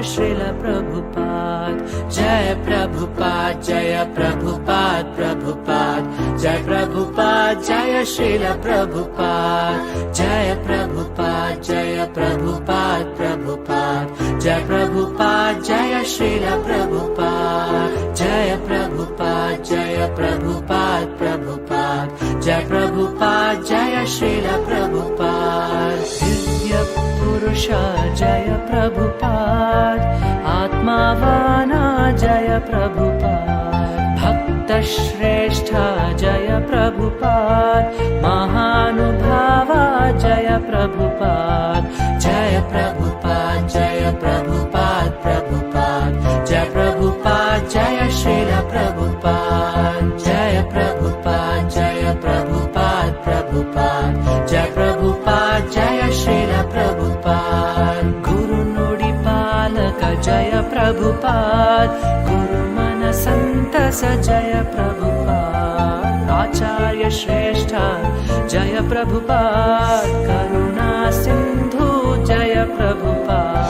Srila Prabhupada. Jaya Prabhupada, Jaya Prabhupada, Prabhupada. Jaya Prabhupada, Jaya Srila Prabhupada. Jaya Prabhupada, Jaya Prabhupada, Prabhupada. Jaya Prabhupada, Jaya Srila Prabhupada. Jaya Prabhupada, Jaya Prabhupada, Prabhupada. Jaya Prabhupada, Jaya Srila Prabhupada. Divya Purusha Jaya Prabhupada. Atmavana Jaya Prabhupada. Bhakta Shrestha Jaya Prabhupada. Mahanubhava Jaya Prabhupada. Jaya Prabhupada, Jaya Prabhupada, Prabhupada. Jaya Prabhupada, Jaya Srila Prabhupada. Jaya Prabhupada, Jaya Prabhupada, Prabhupada. Jaya Prabhupada, Jaya Srila Prabhupada. Guru Nudi Palaka Jaya Prabhupada. Guru Mana Santasa Jaya Prabhupada. Acharya Shrestha Jaya Prabhupada. Karuna Sindhu Jaya Prabhupada.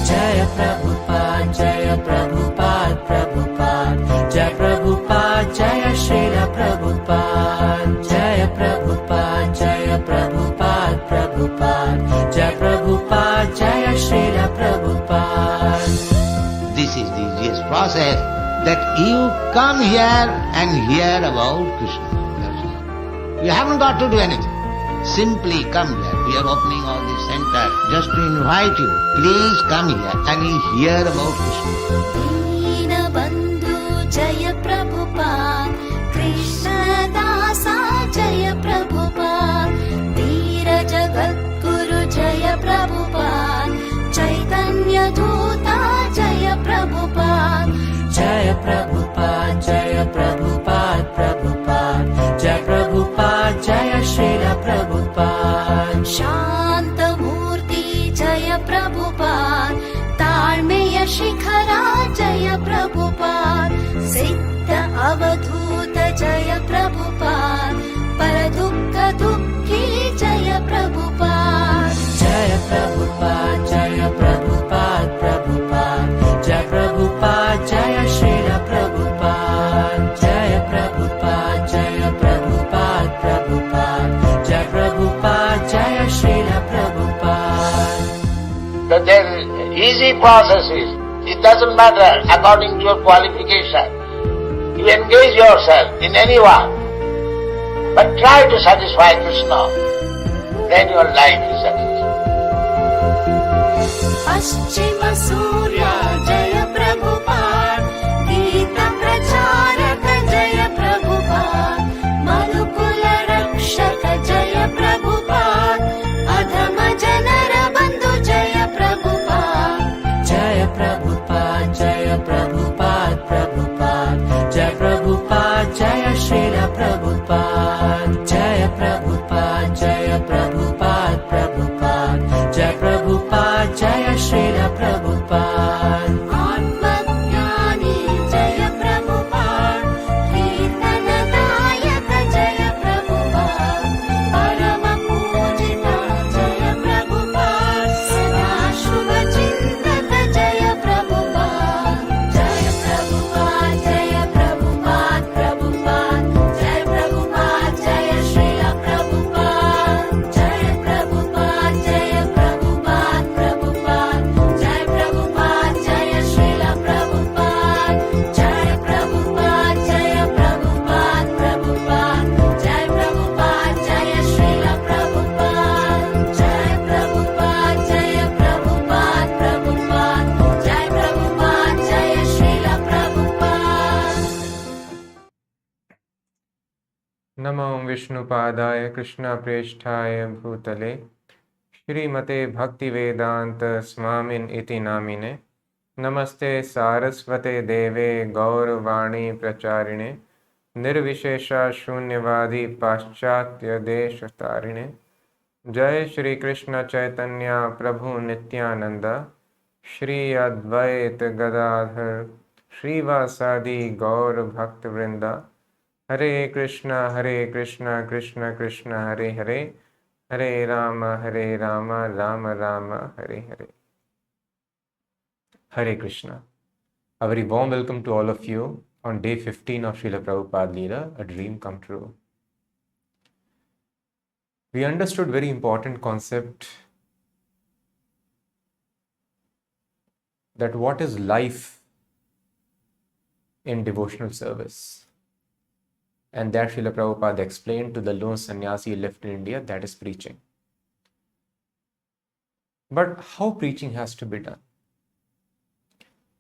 Jaya Prabhupada, Jaya Prabhupada, Prabhupada. Jaya Prabhupada, Jaya Srila Prabhupada. Jaya Prabhupada, Jaya Prabhupada, Prabhupada. Jaya Prabhupada, Jaya Srila Prabhupada. This is the easiest process, that you come here and hear about Krishna. You haven't got to do anything. Simply come here. We are opening all this center just to invite you. Please come here and hear about Krishna. Dina Bandhu Jaya Prabhupada. Krishna Dasa Jaya Prabhupada. Veera Jagat Guru Jaya Prabhupada. Chaitanya Dutta Jaya Prabhupada. Jaya Prabhupada, Jaya Prabhupada, Prabhupada. Jaya Prabhupada, Jaya Srila Prabhupada. Shanta Murti Jaya Prabhupada. Talmeya Shikhara Jaya Prabhupada. Siddha Avadhuta Jaya Prabhupada. Paradukka Dukhi Jaya Prabhupada. Jaya Prabhupada, Jaya Prabhupada, Prabhupada. Jaya Prabhupada, Jaya Srila Prabhupada. Jaya Prabhupada, Jaya Prabhupada, Prabhupada. Jaya Prabhupada, Jaya Srila Prabhupada. That there is easy processes. It doesn't matter according to your qualification. You engage yourself in any one, but try to satisfy Krishna. Then your life is successful. Paschima Surya Jaya Prabhupada. Gita Pracharaka Jaya Prabhupada. Madhukula Rakshaka Jaya Prabhupada. Adhama Janara Bandhu Jaya Prabhupada. Jaya Prabhupada, Jaya Prabhupada, Prabhupada. Jaya Prabhupada, Jaya Srila Prabhupada. Jaya Prabhupada, Jaya Prabhupada, Prabhupada. Jaya Prabhupada, Jaya Srila Prabhupada. Atma Jnani Jaya Prabhupada. Kirtana Dayaka Jaya Prabhupada. Parama Pujita Jaya Prabhupada. Sada Shubha Chintaka Jaya Prabhupada. Jaya Prabhupada, Jaya Prabhupada, Prabhupada. Jaya Prabhupada, Jaya Srila Prabhupada. Jaya Prabhupada, Jaya Prabhupada, Prabhupada. Jaya Prabhupada, Jaya Srila Prabhupada. Jaya Prabhupada, Jaya Prabhupada, Prabhupada. Jaya Prabhupada, Jaya Srila Prabhupada. Jaya Prabhupada, Jaya Prabhupada, Prabhupada. Jaya Prabhupada, Jaya Srila Prabhupada. नमो विष्णुपादाय कृष्णप्रेष्ठाय भूतले श्रीमते भक्तिवेदांत स्वामिन इति नामिने नमस्ते सारस्वते देवे गौरवाणी प्रचारिणे निर्विशेषा शून्यवादी पाश्चात्य देश तारिणे। जय श्री कृष्ण चैतन्य प्रभु नित्यानंद श्री अद्वैत गदाधर श्रीवासादि गौर भक्त वृंदा। हरे कृष्णा कृष्ण कृष्ण हरे हरे, हरे Ram Ram Ram Hare Hare. Hare Krishna. A very warm welcome to all of you on day 15 of Srila Prabhupada LILA, A Dream Come True. We understood very important concept that what is life in devotional service. And that Srila Prabhupada explained to the lone sannyasi left in India, that is preaching. But how preaching has to be done?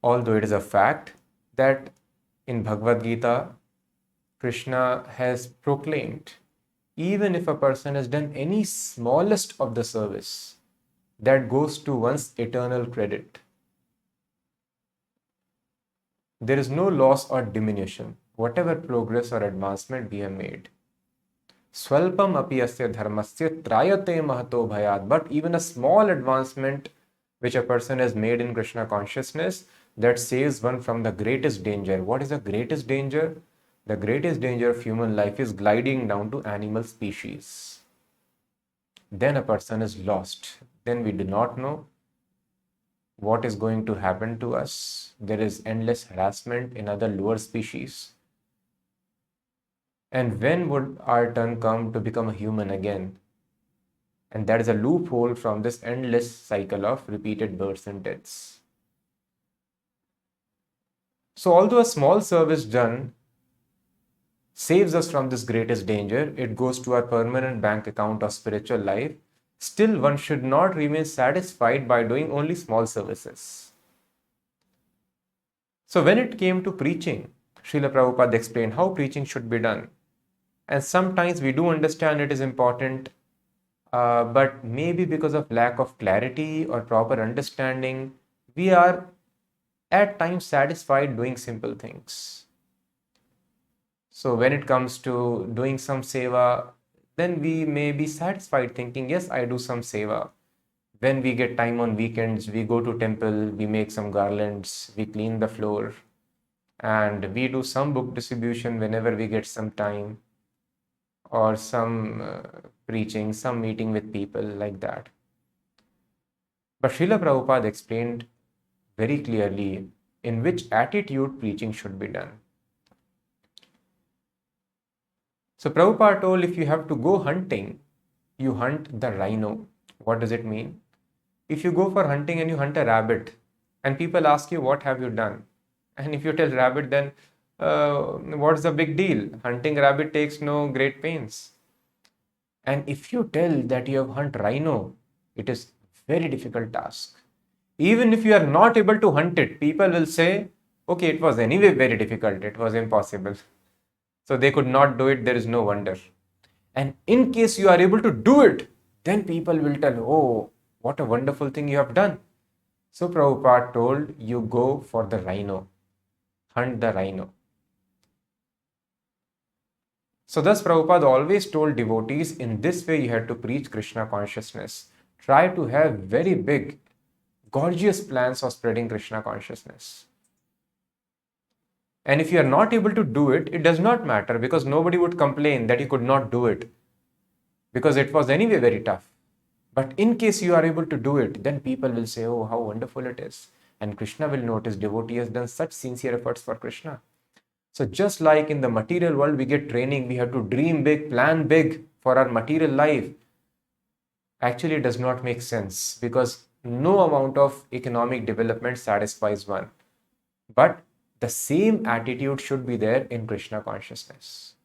Although it is a fact that in Bhagavad Gita, Krishna has proclaimed, even if a person has done any smallest of the service, that goes to one's eternal credit. There is no loss or diminution, whatever progress or advancement we have made. Swalpam api asya dharmasya trayate mahato bhayat. But even a small advancement which a person has made in Krishna consciousness, that saves one from the greatest danger. What is the greatest danger? The greatest danger of human life is gliding down to animal species. Then a person is lost. Then we do not know what is going to happen to us. There is endless harassment in other lower species. And when would our turn come to become a human again? And that is a loophole from this endless cycle of repeated births and deaths. So although a small service done saves us from this greatest danger, it goes to our permanent bank account of spiritual life, still one should not remain satisfied by doing only small services. So when it came to preaching, Srila Prabhupada explained how preaching should be done. And sometimes we do understand it is important, but maybe because of lack of clarity or proper understanding, we are at times satisfied doing simple things. So when it comes to doing some seva, then we may be satisfied thinking, yes, I do some seva. When we get time on weekends, we go to temple, we make some garlands, we clean the floor, and we do some book distribution whenever we get some time, or some preaching, some meeting with people like that. But Srila Prabhupada explained very clearly in which attitude preaching should be done. So Prabhupada told, if you have to go hunting, you hunt the rhino. What does it mean? If you go for hunting and you hunt a rabbit, and people ask you, what have you done? And if you tell rabbit, then what's the big deal? Hunting rabbit takes no great pains. And if you tell that you have hunt rhino, it is very difficult task. Even if you are not able to hunt it, people will say, okay, it was anyway very difficult, it was impossible. So they could not do it, there is no wonder. And in case you are able to do it, then people will tell, oh, what a wonderful thing you have done. So Prabhupada told, you go for the rhino, hunt the rhino. So thus Prabhupada always told devotees, in this way you have to preach Krishna consciousness. Try to have very big, gorgeous plans of spreading Krishna consciousness. And if you are not able to do it, it does not matter, because nobody would complain that you could not do it, because it was anyway very tough. But in case you are able to do it, then people will say, oh, how wonderful it is. And Krishna will notice devotee has done such sincere efforts for Krishna. So just like in the material world, we get training, we have to dream big, plan big for our material life. Actually, it does not make sense, because no amount of economic development satisfies one. But the same attitude should be there in Krishna consciousness.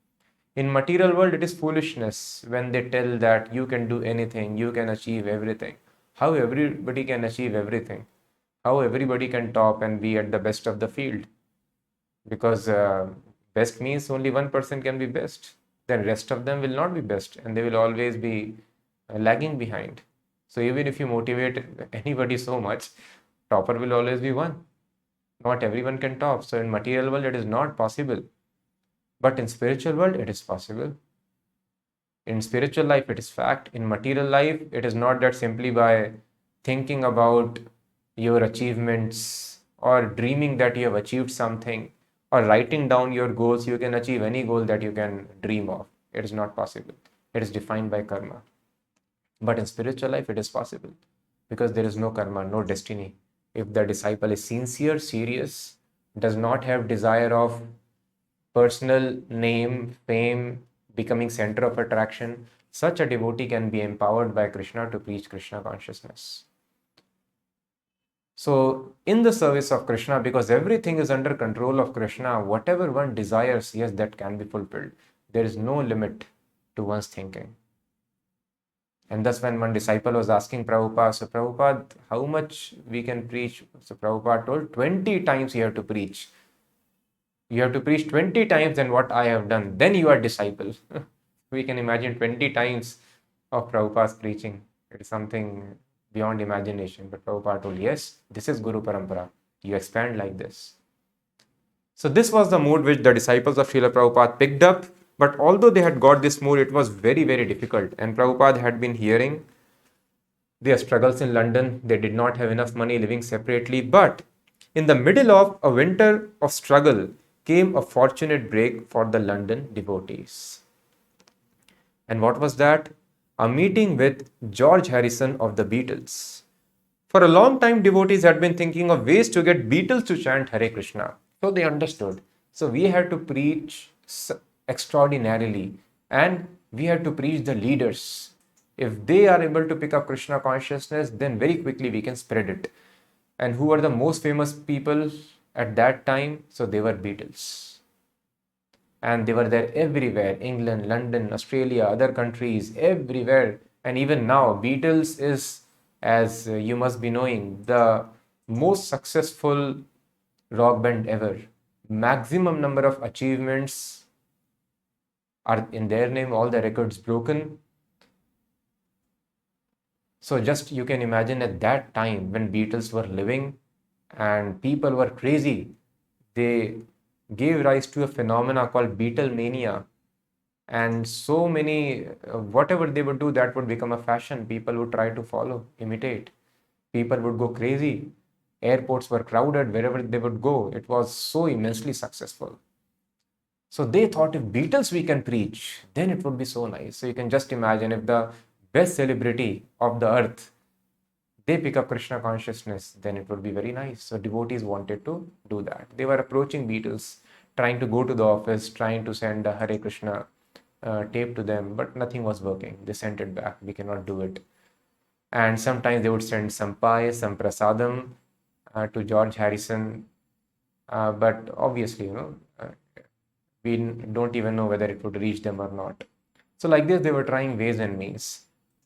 In material world, it is foolishness when they tell that you can do anything, you can achieve everything. How everybody can achieve everything? How everybody can top and be at the best of the field? Because best means only one person can be best. Then rest of them will not be best, and they will always be lagging behind. So even if you motivate anybody so much, topper will always be one. Not everyone can top. So in material world, it is not possible. But in spiritual world, it is possible. In spiritual life, it is fact. In material life, it is not that simply by thinking about your achievements or dreaming that you have achieved something or writing down your goals, you can achieve any goal that you can dream of. It is not possible. It is defined by karma. But in spiritual life, it is possible, because there is no karma, no destiny. if the disciple is sincere, serious, does not have desire of personal name, fame, becoming center of attraction, such a devotee can be empowered by Krishna to preach Krishna consciousness. So, in the service of Krishna, because everything is under control of Krishna, whatever one desires, yes, that can be fulfilled. There is no limit to one's thinking. And thus, when one disciple was asking Prabhupada, so Prabhupada, how much we can preach? So Prabhupada told, 20 times you have to preach. You have to preach 20 times than what I have done. Then you are disciple. We can imagine 20 times of Prabhupada's preaching. It is something beyond imagination. But Prabhupada told, yes, this is Guru Parampara. You expand like this. So this was the mood which the disciples of Srila Prabhupada picked up. But although they had got this mood, it was very, very difficult. And Prabhupada had been hearing their struggles in London. They did not have enough money, living separately. But in the middle of a winter of struggle came a fortunate break for the London devotees. And what was that? A meeting with George Harrison of the Beatles. For a long time, devotees had been thinking of ways to get Beatles to chant Hare Krishna. So they understood. So we had to preach extraordinarily, and we had to preach the leaders. If they are able to pick up Krishna consciousness, then very quickly we can spread it. And who were the most famous people at that time? So they were Beatles. And they were there everywhere, England, London, Australia, other countries, everywhere. And even now, Beatles is, as you must be knowing, the most successful rock band ever. Maximum number of achievements are in their name, all the records broken. So just you can imagine at that time when Beatles were living and people were crazy, they gave rise to a phenomena called Beatlemania. And so many, whatever they would do, that would become a fashion. People would try to follow, imitate. People would go crazy. Airports were crowded wherever they would go. It was so immensely successful. So they thought if Beatles we can preach, then it would be so nice. So you can just imagine if the best celebrity of the earth, they pick up Krishna consciousness, then it would be very nice. So devotees wanted to do that. They were approaching Beatles, trying to go to the office, trying to send a Hare Krishna tape to them, but nothing was working. They sent it back. We cannot do it. And sometimes they would send some pie, some prasadam to George Harrison. But obviously, we don't even know whether it would reach them or not. So like this, they were trying ways and means.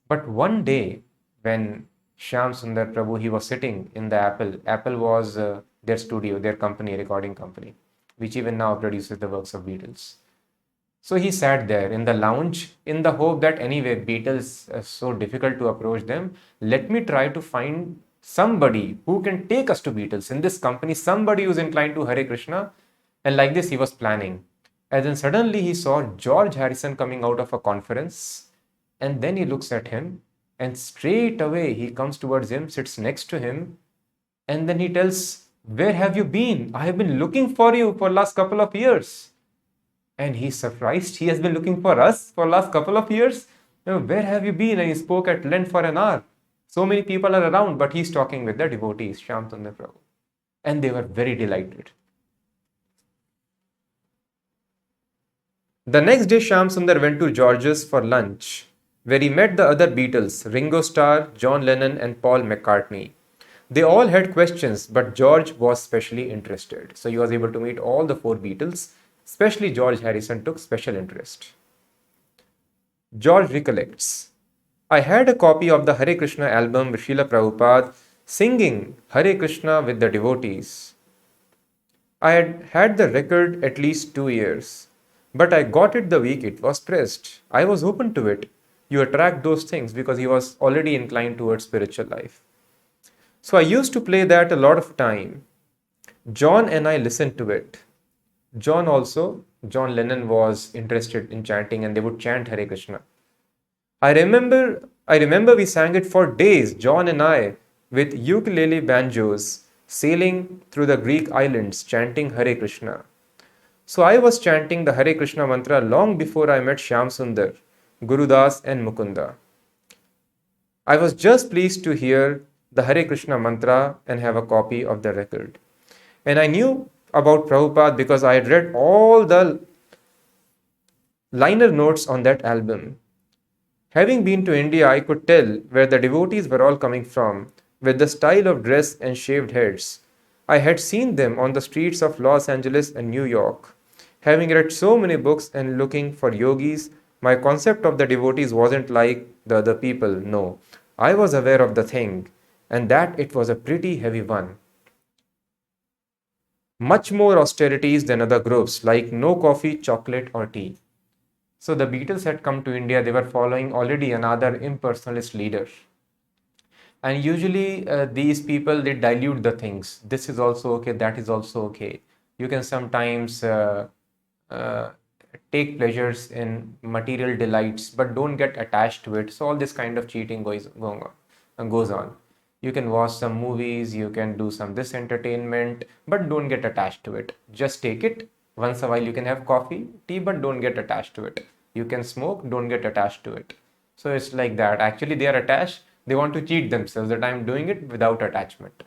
But one day, when Shyam Sundar Prabhu, he was sitting in the Apple. Apple was their studio, their company, recording company, which even now produces the works of Beatles. So he sat there in the lounge in the hope that anyway, Beatles are so difficult to approach them. Let me try to find somebody who can take us to Beatles in this company, somebody who's inclined to Hare Krishna. And like this, he was planning. And then suddenly he saw George Harrison coming out of a conference. And then he looks at him and straight away he comes towards him, sits next to him. And then he tells, "Where have you been? I have been looking for you for last couple of years." And he's surprised. He has been looking for us for last couple of years. Where have you been? And he spoke at length for an hour. So many people are around, but he's talking with the devotees, Shyam Sundar Prabhu. And they were very delighted. The next day, Shyam Sundar went to George's for lunch, where he met the other Beatles, Ringo Starr, John Lennon, and Paul McCartney. They all had questions, but George was specially interested. So he was able to meet all the four Beatles. Especially George Harrison took special interest. George recollects, "I had a copy of the Hare Krishna album with Srila Prabhupada singing Hare Krishna with the devotees. I had had the record at least 2 years, but I got it the week it was pressed. I was open to it. You attract those things," because he was already inclined towards spiritual life. "So I used to play that a lot of time. John and I listened to it." John Lennon was interested in chanting and they would chant Hare Krishna. I remember we sang it for days, John and I, with ukulele banjos, sailing through the Greek islands, chanting Hare Krishna. So I was chanting the Hare Krishna mantra long before I met Shyam Sundar, Gurudas and Mukunda. I was just pleased to hear the Hare Krishna mantra and have a copy of the record. And I knew about Prabhupada because I had read all the liner notes on that album. Having been to India, I could tell where the devotees were all coming from, with the style of dress and shaved heads. I had seen them on the streets of Los Angeles and New York. Having read so many books and looking for yogis, my concept of the devotees wasn't like the other people, no. I was aware of the thing, and that it was a pretty heavy one. Much more austerities than other groups, like no coffee, chocolate, or tea. So the Beatles had come to India, they were following already another impersonalist leader. And usually these people, they dilute the things. This is also okay, that is also okay. You can sometimes uh, take pleasures in material delights, but don't get attached to it. So all this kind of cheating goes on. You can watch some movies, you can do some this entertainment, but don't get attached to it. Just take it. Once a while you can have coffee, tea, but don't get attached to it. You can smoke, don't get attached to it. So it's like that. Actually, they are attached. They want to cheat themselves that I'm doing it without attachment.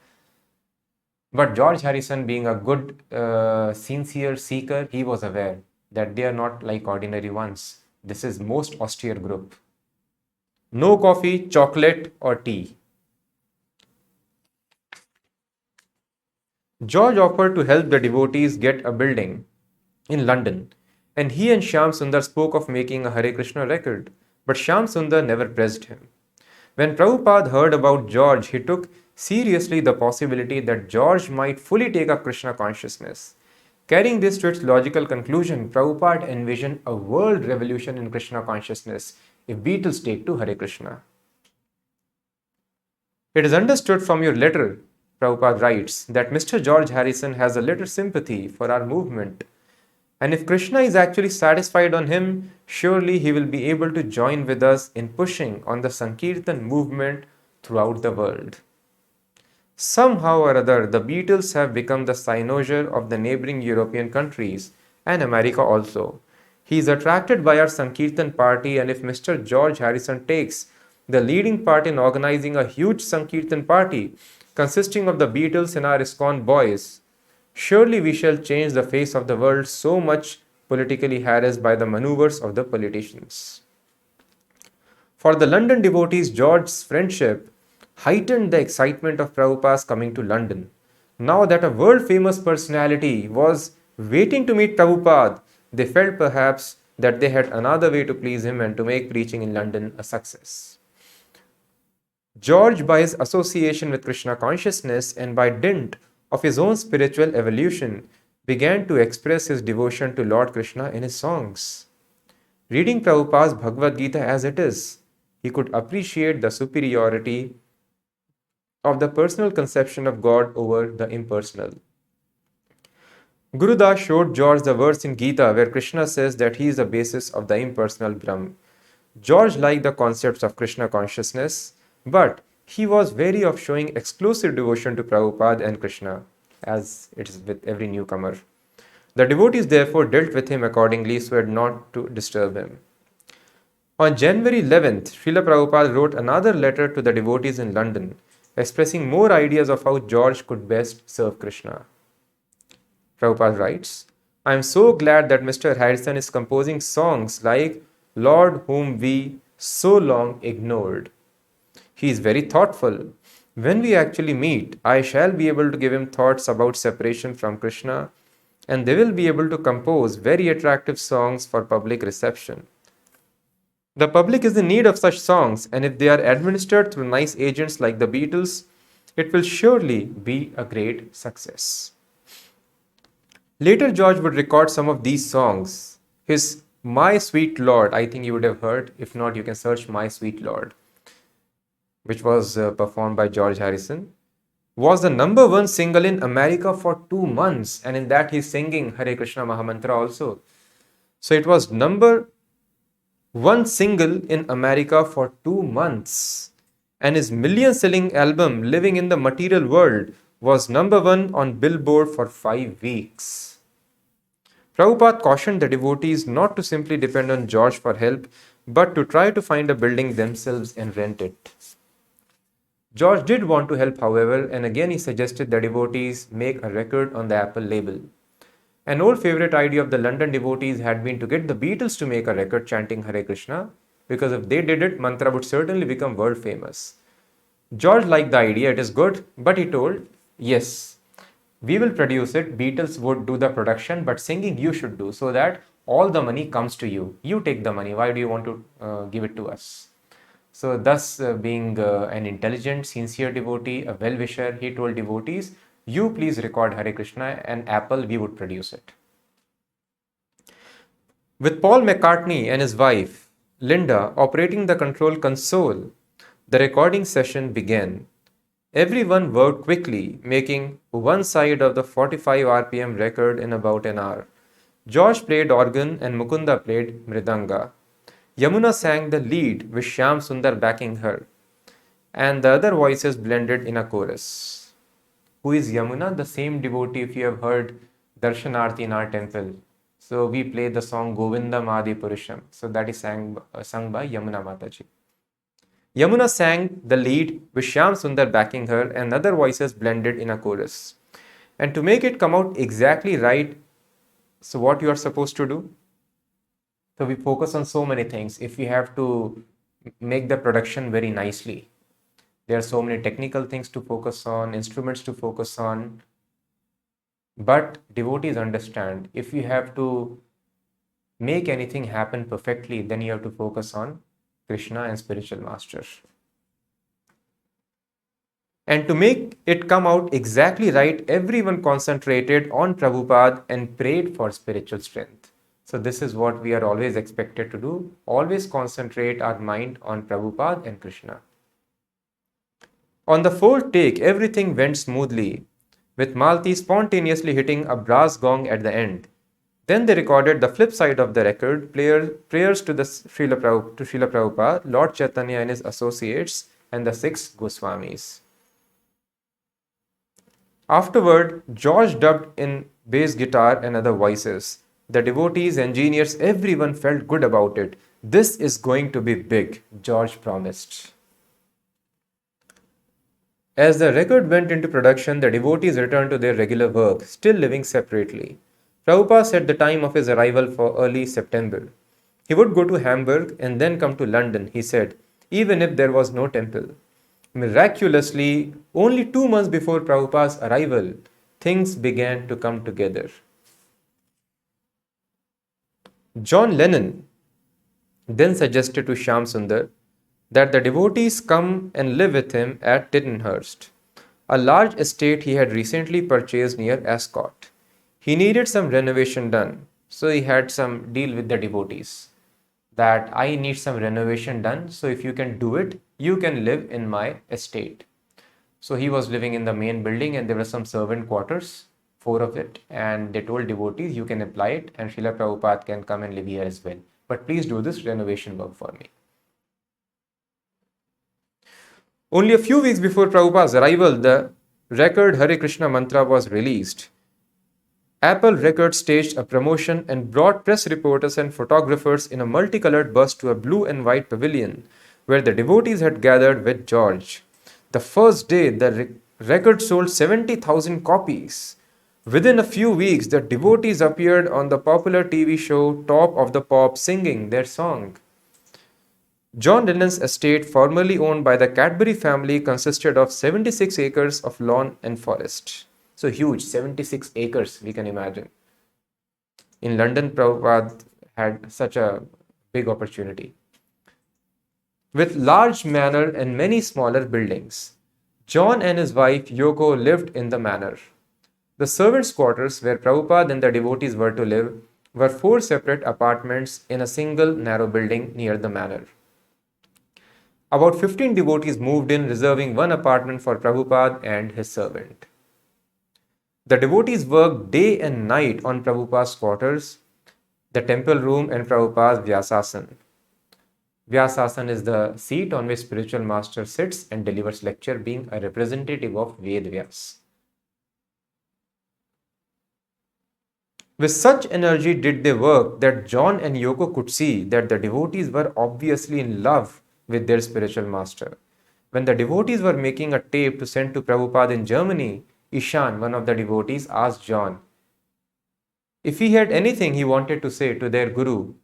But George Harrison, being a good, sincere seeker, he was aware that they are not like ordinary ones. This is most austere group. No coffee, chocolate, or tea. George offered to help the devotees get a building in London, and he and Shyam Sundar spoke of making a Hare Krishna record, but Shyam Sundar never pressed him. When Prabhupada heard about George, he took seriously the possibility that George might fully take up Krishna consciousness. Carrying this to its logical conclusion, Prabhupada envisioned a world revolution in Krishna consciousness if Beatles take to Hare Krishna. It is understood from your letter, Prabhupada writes, that Mr. George Harrison has a little sympathy for our movement. And if Krishna is actually satisfied on him, surely he will be able to join with us in pushing on the Sankirtan movement throughout the world. Somehow or other, the Beatles have become the cynosure of the neighboring European countries and America also. He is attracted by our Sankirtan party, and if Mr. George Harrison takes the leading part in organizing a huge Sankirtan party consisting of the Beatles and our ISKCON boys, surely we shall change the face of the world so much politically harassed by the maneuvers of the politicians. For the London devotees, George's friendship heightened the excitement of Prabhupada's coming to London. Now that a world-famous personality was waiting to meet Prabhupada, they felt perhaps that they had another way to please him and to make preaching in London a success. George, by his association with Krishna consciousness and by dint of his own spiritual evolution, began to express his devotion to Lord Krishna in his songs. Reading Prabhupada's Bhagavad Gita as it is, he could appreciate the superiority of the personal conception of God over the impersonal. Gurudas showed George the verse in Gita where Krishna says that he is the basis of the impersonal Brahm. George liked the concepts of Krishna consciousness, but he was wary of showing exclusive devotion to Prabhupada and Krishna, as it is with every newcomer. The devotees therefore dealt with him accordingly so as not to disturb him. On January 11th, Srila Prabhupada wrote another letter to the devotees in London, expressing more ideas of how George could best serve Krishna. Prabhupada writes, I am so glad that Mr. Harrison is composing songs like Lord whom we so long ignored. He is very thoughtful. When we actually meet, I shall be able to give him thoughts about separation from Krishna, and they will be able to compose very attractive songs for public reception. The public is in need of such songs, and if they are administered through nice agents like the Beatles, it will surely be a great success. Later, George would record some of these songs. His My Sweet Lord, I think you would have heard. If not, you can search My Sweet Lord, which was performed by George Harrison, was the number one single in America for 2 months. And in that, he's singing Hare Krishna Mahamantra also. So it was number one single in America for 2 months. And his million-selling album, Living in the Material World, was number one on Billboard for 5 weeks. Prabhupada cautioned the devotees not to simply depend on George for help, but to try to find a building themselves and rent it. George did want to help, however, and again he suggested the devotees make a record on the Apple label. An old favorite idea of the London devotees had been to get the Beatles to make a record chanting Hare Krishna, because if they did it, mantra would certainly become world famous. George liked the idea, it is good, but he told, yes, we will produce it, Beatles would do the production, but singing you should do, so that all the money comes to you. You take the money, why do you want to give it to us? So thus, being an intelligent, sincere devotee, a well-wisher, he told devotees, you please record Hare Krishna and Apple, we would produce it. With Paul McCartney and his wife, Linda, operating the control console, the recording session began. Everyone worked quickly, making one side of the 45 RPM record in about an hour. George played organ and Mukunda played mridanga. Yamuna sang the lead with Shyam Sundar backing her, and the other voices blended in a chorus. Who is Yamuna? The same devotee if you have heard Darshanarthi in our temple. So we play the song Govindam Adi Purusham. So that is sung by Yamuna Mataji. Yamuna sang the lead with Shyam Sundar backing her, and other voices blended in a chorus. And to make it come out exactly right, so what you are supposed to do? So we focus on so many things. If we have to make the production very nicely, there are so many technical things to focus on, instruments to focus on. But devotees understand, if you have to make anything happen perfectly, then you have to focus on Krishna and spiritual master. And to make it come out exactly right, everyone concentrated on Prabhupada and prayed for spiritual strength. So this is what we are always expected to do. Always concentrate our mind on Prabhupada and Krishna. On the fourth take, everything went smoothly, with Malti spontaneously hitting a brass gong at the end. Then they recorded the flip side of the record, prayers to Srila Prabhupada, Lord Chaitanya and his associates, and the 6 Goswamis. Afterward, George dubbed in bass guitar and other voices. The devotees, engineers, everyone felt good about it. This is going to be big, George promised. As the record went into production, the devotees returned to their regular work, still living separately. Prabhupada set the time of his arrival for early September. He would go to Hamburg and then come to London, he said, even if there was no temple. Miraculously, only 2 months before Prabhupada's arrival, things began to come together. John Lennon then suggested to Shyam Sundar that the devotees come and live with him at Tittenhurst, a large estate he had recently purchased near Ascot. He needed some renovation done, so he had some deal with the devotees that I need some renovation done, so if you can do it, you can live in my estate. So he was living in the main building and there were some servant quarters, 4 of it, and they told devotees, you can apply it and Srila Prabhupada can come and live here as well. But please do this renovation work for me. Only a few weeks before Prabhupada's arrival, the record Hare Krishna mantra was released. Apple Records staged a promotion and brought press reporters and photographers in a multicolored bus to a blue and white pavilion where the devotees had gathered with George. The first day, the record sold 70,000 copies. Within a few weeks, the devotees appeared on the popular TV show Top of the Pops singing their song. John Lennon's estate, formerly owned by the Cadbury family, consisted of 76 acres of lawn and forest. So huge, 76 acres, we can imagine. In London, Prabhupada had such a big opportunity. With large manor and many smaller buildings, John and his wife Yoko lived in the manor. The servants' quarters where Prabhupada and the devotees were to live were 4 separate apartments in a single narrow building near the manor. About 15 devotees moved in, reserving 1 apartment for Prabhupada and his servant. The devotees worked day and night on Prabhupada's quarters, the temple room and Prabhupada's Vyasasan. Vyasasan is the seat on which spiritual master sits and delivers lecture, being a representative of Ved Vyas. With such energy did they work that John and Yoko could see that the devotees were obviously in love with their spiritual master. When the devotees were making a tape to send to Prabhupada in Germany, Ishan, one of the devotees, asked John if he had anything he wanted to say to their guru.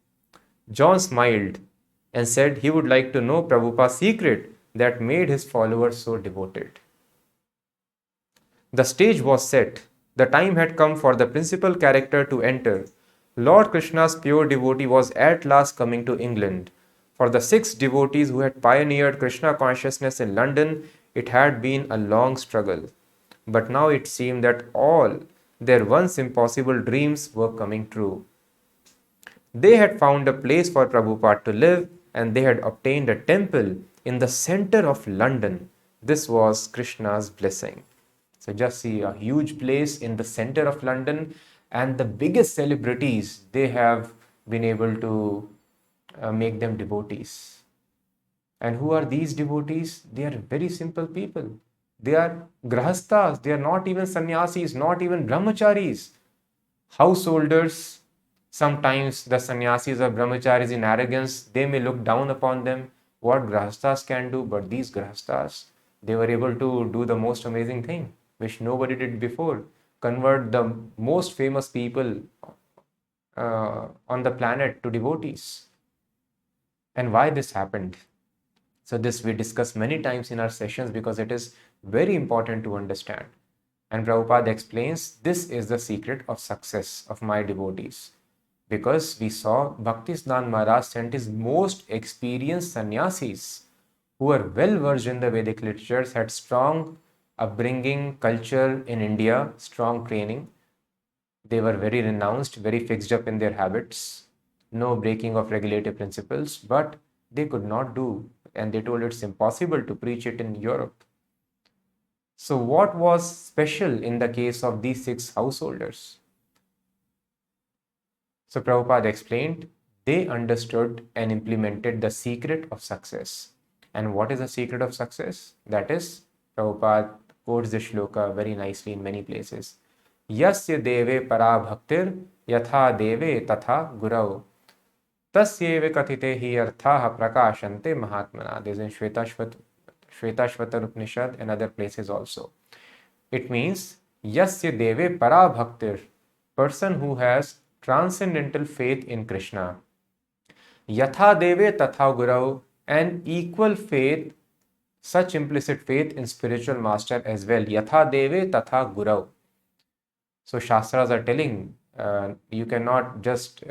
John smiled and said he would like to know Prabhupada's secret that made his followers so devoted. The stage was set. The time had come for the principal character to enter. Lord Krishna's pure devotee was at last coming to England. For the 6 devotees who had pioneered Krishna consciousness in London, it had been a long struggle. But now it seemed that all their once impossible dreams were coming true. They had found a place for Prabhupada to live, and they had obtained a temple in the center of London. This was Krishna's blessing. So just see a huge place in the center of London, and the biggest celebrities, they have been able to make them devotees. And who are these devotees? They are very simple people. They are grahasthas. They are not even sannyasis, not even brahmacharis. Householders. Sometimes the sannyasis or brahmacharis in arrogance, they may look down upon them, what grahasthas can do, but these grahasthas, they were able to do the most amazing thing, which nobody did before, convert the most famous people on the planet to devotees. And why this happened? So this we discussed many times in our sessions because it is very important to understand. And Prabhupada explains, this is the secret of success of my devotees. Because we saw Bhaktisnand Maharaj sent his most experienced sannyasis who were well versed in the Vedic literatures, had strong upbringing, culture in India, strong training. They were very renounced, very fixed up in their habits, no breaking of regulative principles, but they could not do, and they told it's impossible to preach it in Europe. So what was special in the case of these 6 householders? So Prabhupada explained, they understood and implemented the secret of success. And what is the secret of success? That is, Prabhupada quotes this shloka very nicely in many places. Yasya deve para bhaktir yatha deve tatha gurau tasyeva kathite hi arthaha prakashante mahatmana. This is in Shvetashvatar Upanishad and other places also. It means, Yasya deve para bhaktir, person who has transcendental faith in Krishna. Yatha deve tatha gurau, and equal faith, such implicit faith in spiritual master as well. Yatha deve tatha gurau. So Shastras are telling, you cannot just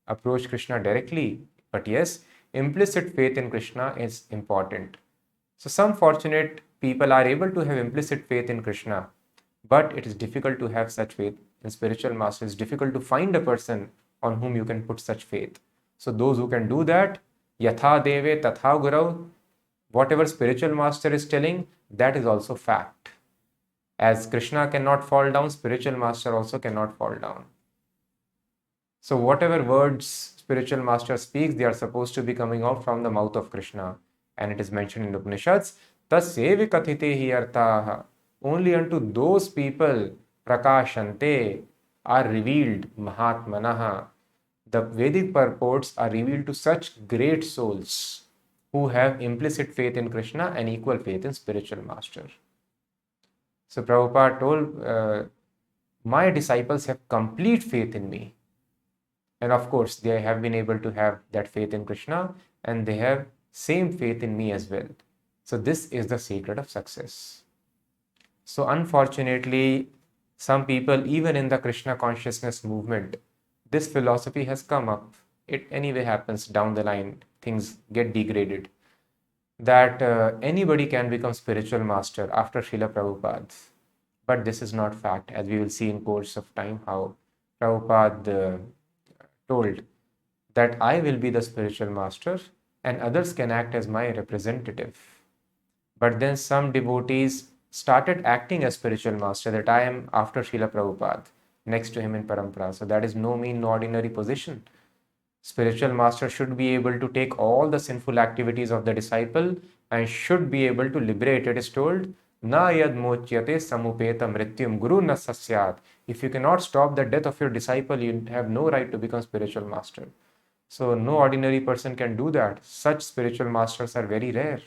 approach Krishna directly, but yes, implicit faith in Krishna is important. So some fortunate people are able to have implicit faith in Krishna, but it is difficult to have such faith in spiritual master. It's difficult to find a person on whom you can put such faith. So those who can do that, yatha deve tatha gurau, whatever spiritual master is telling, that is also fact. As Krishna cannot fall down, spiritual master also cannot fall down. So whatever words spiritual master speaks, they are supposed to be coming out from the mouth of Krishna. And it is mentioned in the Upanishads, tasyevi kathite hi arthaha, only unto those people prakashante are revealed mahatmanaha. The Vedic purports are revealed to such great souls who have implicit faith in Krishna and equal faith in spiritual master. So Prabhupada told, my disciples have complete faith in me. And of course, they have been able to have that faith in Krishna, and they have same faith in me as well. So this is the secret of success. So unfortunately, some people, even in the Krishna consciousness movement, this philosophy has come up. It anyway happens down the line, things get degraded, that anybody can become spiritual master after Srila Prabhupada. But this is not fact, as we will see in course of time how Prabhupada told that I will be the spiritual master and others can act as my representative. But then some devotees started acting as spiritual master, that I am after Srila Prabhupada, next to him in Parampara. So that is no mean, no ordinary position. Spiritual master should be able to take all the sinful activities of the disciple and should be able to liberate. It is told, na yad mochyate samupeta mrityum guru na sasyat. If you cannot stop the death of your disciple, you have no right to become spiritual master. So no ordinary person can do that. Such spiritual masters are very rare.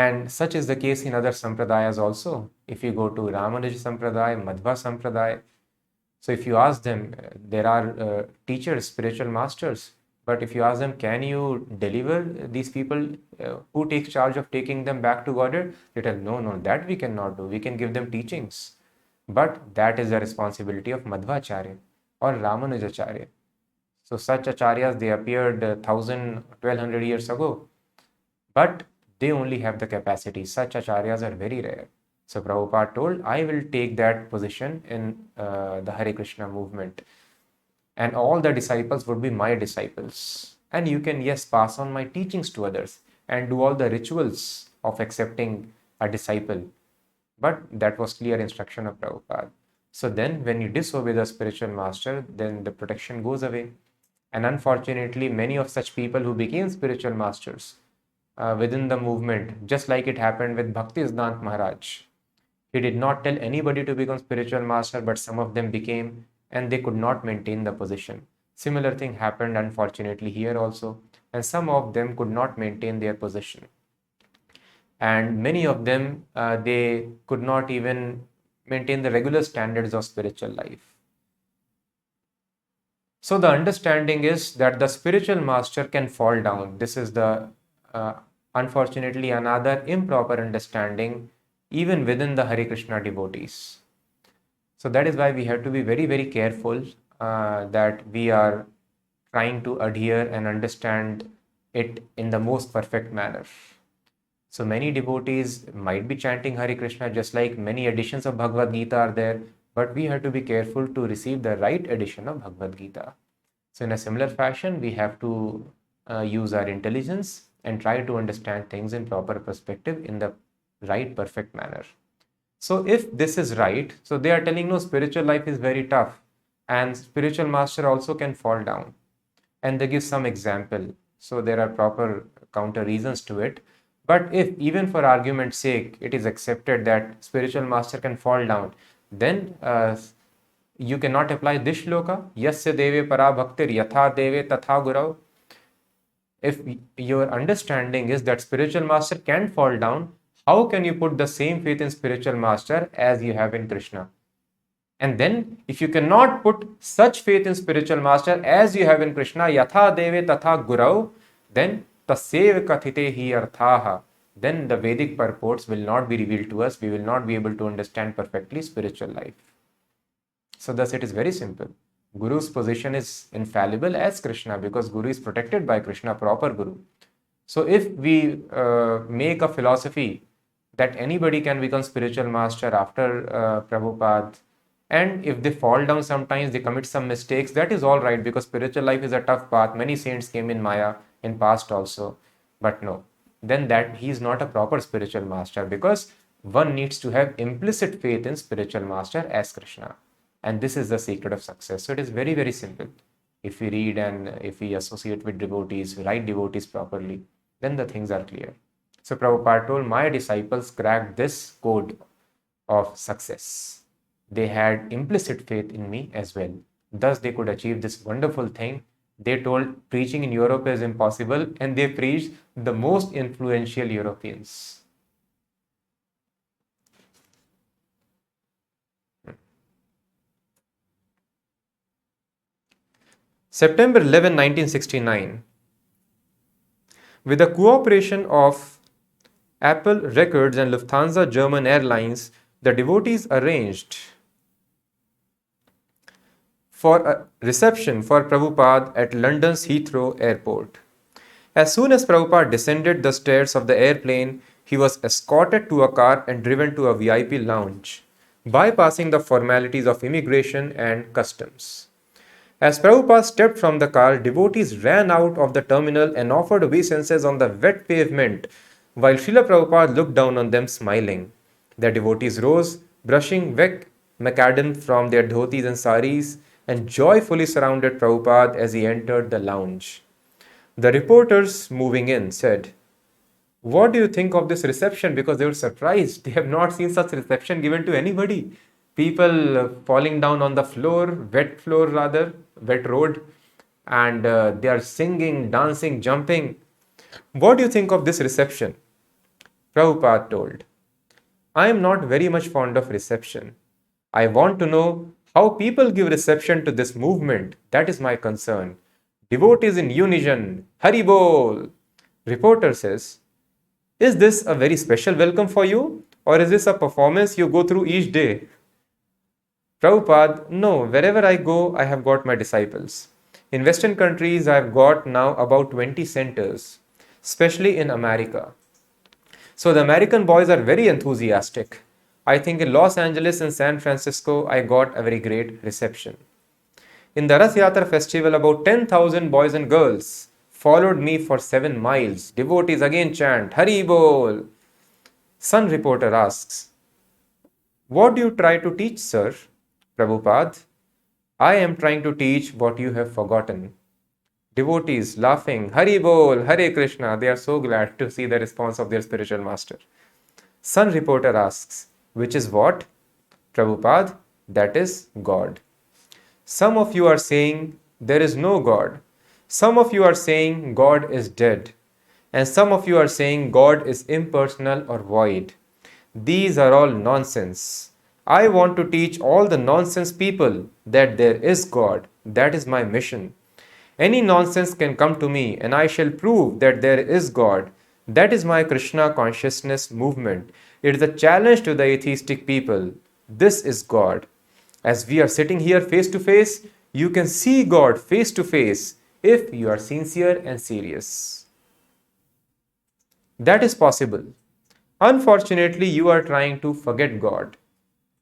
And such is the case in other sampradayas also. If you go to Ramanuja Sampradaya, Madhva Sampradaya, so if you ask them, there are teachers, spiritual masters, but if you ask them, can you deliver these people, who takes charge of taking them back to Godhead? They tell, no, no, that we cannot do. We can give them teachings. But that is the responsibility of Madhvacharya or Ramanujacharya. So such acharyas, they appeared 1,000-1,200 years ago, but they only have the capacity. Such acharyas are very rare. So Prabhupada told, I will take that position in the Hare Krishna movement, and all the disciples would be my disciples. And you can, yes, pass on my teachings to others and do all the rituals of accepting a disciple. But that was clear instruction of Prabhupada. So then when you disobey the spiritual master, then the protection goes away. And unfortunately, many of such people who became spiritual masters within the movement, just like it happened with Bhaktisiddhanta Maharaj. He did not tell anybody to become spiritual master, but some of them became, and they could not maintain the position. Similar thing happened unfortunately here also, and some of them could not maintain their position. And many of them, they could not even maintain the regular standards of spiritual life. So the understanding is that the spiritual master can fall down. This is the, unfortunately, another improper understanding even within the Hare Krishna devotees. So that is why we have to be very, very careful that we are trying to adhere and understand it in the most perfect manner. So many devotees might be chanting Hare Krishna, just like many editions of Bhagavad Gita are there, but we have to be careful to receive the right edition of Bhagavad Gita. So in a similar fashion, we have to use our intelligence and try to understand things in proper perspective in the right, perfect manner. So if this is right, so they are telling, no, spiritual life is very tough and spiritual master also can fall down. And they give some example. So there are proper counter reasons to it. But if even for argument's sake, it is accepted that spiritual master can fall down, then you cannot apply this shloka, yasya deve para bhaktir yatha deve tatha gurau. If your understanding is that spiritual master can fall down, how can you put the same faith in spiritual master as you have in Krishna? And then if you cannot put such faith in spiritual master as you have in Krishna, yatha deve tatha gurau, then tasev kathite hi arthaha, then the Vedic purports will not be revealed to us. We will not be able to understand perfectly spiritual life. So thus it is very simple. Guru's position is infallible as Krishna, because Guru is protected by Krishna, proper Guru. So if we make a philosophy that anybody can become spiritual master after Prabhupada, and if they fall down sometimes, they commit some mistakes, that is all right, because spiritual life is a tough path. Many saints came in Maya in past also, but no, then that he is not a proper spiritual master, because one needs to have implicit faith in spiritual master as Krishna. And this is the secret of success. So it is very, very simple. If we read and if we associate with devotees, write devotees properly, then the things are clear. So Prabhupada told, my disciples cracked this code of success. They had implicit faith in me as well. Thus they could achieve this wonderful thing. They told preaching in Europe is impossible, and they preached the most influential Europeans. September 11, 1969, with the cooperation of Apple Records and Lufthansa German Airlines, the devotees arranged for a reception for Prabhupada at London's Heathrow Airport. As soon as Prabhupada descended the stairs of the airplane, he was escorted to a car and driven to a VIP lounge, bypassing the formalities of immigration and customs. As Prabhupada stepped from the car, devotees ran out of the terminal and offered obeisances on the wet pavement, while Srila Prabhupada looked down on them smiling. The devotees rose, brushing wet macadam from their dhotis and saris, and joyfully surrounded Prabhupada as he entered the lounge. The reporters moving in said, "What do you think of this reception?" Because they were surprised. They have not seen such reception given to anybody. People falling down on the floor, wet road, and they are singing, dancing, jumping. What do you think of this reception? Prabhupada told, I am not very much fond of reception. I want to know how people give reception to this movement. That is my concern. Devotees in unison. Hare Bol. Reporter says, is this a very special welcome for you? Or is this a performance you go through each day? Prabhupada, no, wherever I go, I have got my disciples. In Western countries, I have got now about 20 centers, especially in America. So the American boys are very enthusiastic. I think in Los Angeles and San Francisco, I got a very great reception. In the Rath Yatra festival, about 10,000 boys and girls followed me for 7 miles. Devotees again chant, Hari Bol. Sun reporter asks, what do you try to teach, sir? Prabhupada, I am trying to teach what you have forgotten. Devotees laughing, Hari Bol, Hare Krishna. They are so glad to see the response of their spiritual master. Sun reporter asks, which is what? Prabhupada, that is God. Some of you are saying there is no God. Some of you are saying God is dead. And some of you are saying God is impersonal or void. These are all nonsense. I want to teach all the nonsense people that there is God. That is my mission. Any nonsense can come to me and I shall prove that there is God. That is my Krishna consciousness movement. It is a challenge to the atheistic people. This is God. As we are sitting here face to face, you can see God face to face if you are sincere and serious. That is possible. Unfortunately, you are trying to forget God.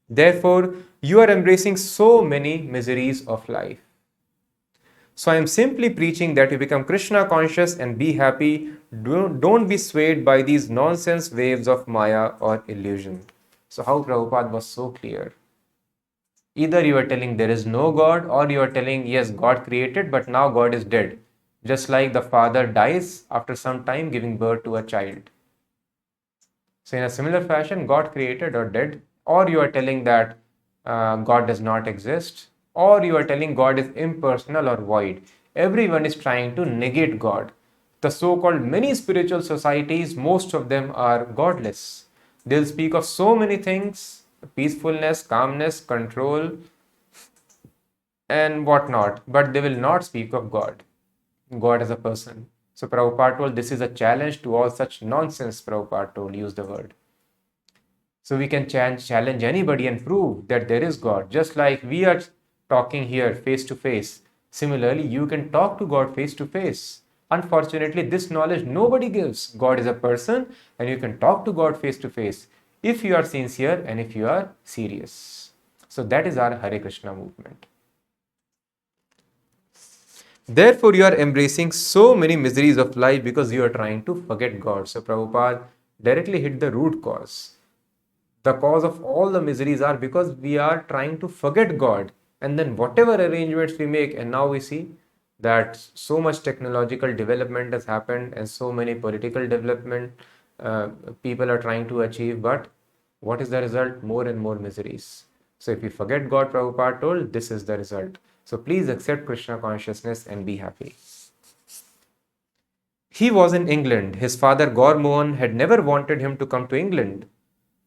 Therefore, you are embracing so many miseries of life. So I am simply preaching that you become Krishna conscious and be happy. Don't be swayed by these nonsense waves of Maya or illusion. So how Prabhupada was so clear. Either you are telling there is no God, or you are telling yes, God created, but now God is dead. Just like the father dies after some time giving birth to a child. So in a similar fashion, God created or dead, or you are telling that God does not exist, or you are telling God is impersonal or void. Everyone is trying to negate God. The so-called many spiritual societies, most of them are godless. They'll speak of so many things, peacefulness, calmness, control, and whatnot, but they will not speak of God. God as a person. So Prabhupada told this is a challenge to all such nonsense. Prabhupada told, use the word. So we can challenge anybody and prove that there is God. Just like we are talking here face to face. Similarly, you can talk to God face to face. Unfortunately, this knowledge nobody gives. God is a person and you can talk to God face to face if you are sincere and if you are serious. So that is our Hare Krishna movement. Therefore, you are embracing so many miseries of life because you are trying to forget God. So Prabhupada directly hit the root cause. The cause of all the miseries are because we are trying to forget God. And then whatever arrangements we make, and now we see that so much technological development has happened and so many political development people are trying to achieve. But what is the result? More and more miseries. So if you forget God, Prabhupada told, this is the result. So please accept Krishna consciousness and be happy. He was in England. His father Gaurmandal had never wanted him to come to England.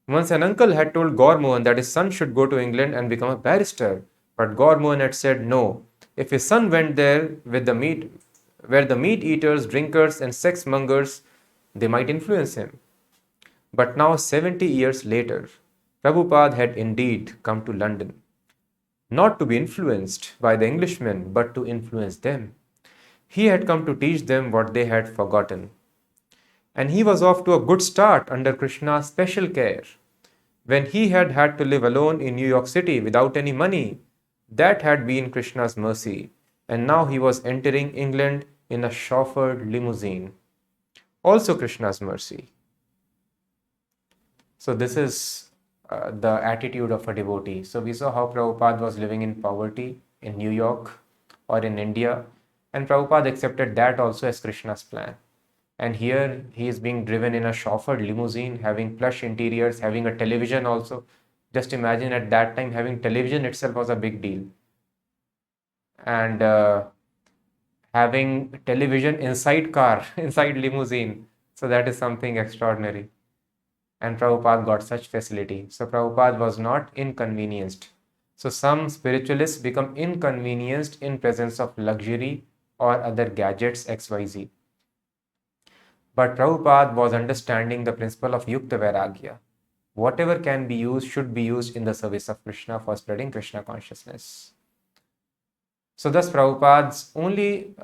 Once an uncle had told Gaurmandal that his son should go to England and become a barrister. But Gaurmandal had said no. If his son went there with the where the meat eaters, drinkers and sex mongers, they might influence him. But now 70 years later, Prabhupada had indeed come to London. Not to be influenced by the Englishmen, but to influence them. He had come to teach them what they had forgotten. And he was off to a good start under Krishna's special care. When he had had to live alone in New York City without any money, that had been Krishna's mercy. And now he was entering England in a chauffeured limousine. Also Krishna's mercy. So this is the attitude of a devotee. So we saw how Prabhupada was living in poverty in New York or in India, and Prabhupada accepted that also as Krishna's plan. And here he is being driven in a chauffeured limousine, having plush interiors, having a television also. Just imagine at that time having television itself was a big deal. And having television inside car, inside limousine. So that is something extraordinary. and Prabhupada got such facility. So Prabhupada was not inconvenienced. So some spiritualists become inconvenienced in presence of luxury or other gadgets XYZ. But Prabhupada was understanding the principle of Yukta Vairagya. Whatever can be used should be used in the service of Krishna for spreading Krishna consciousness. So thus Prabhupada's only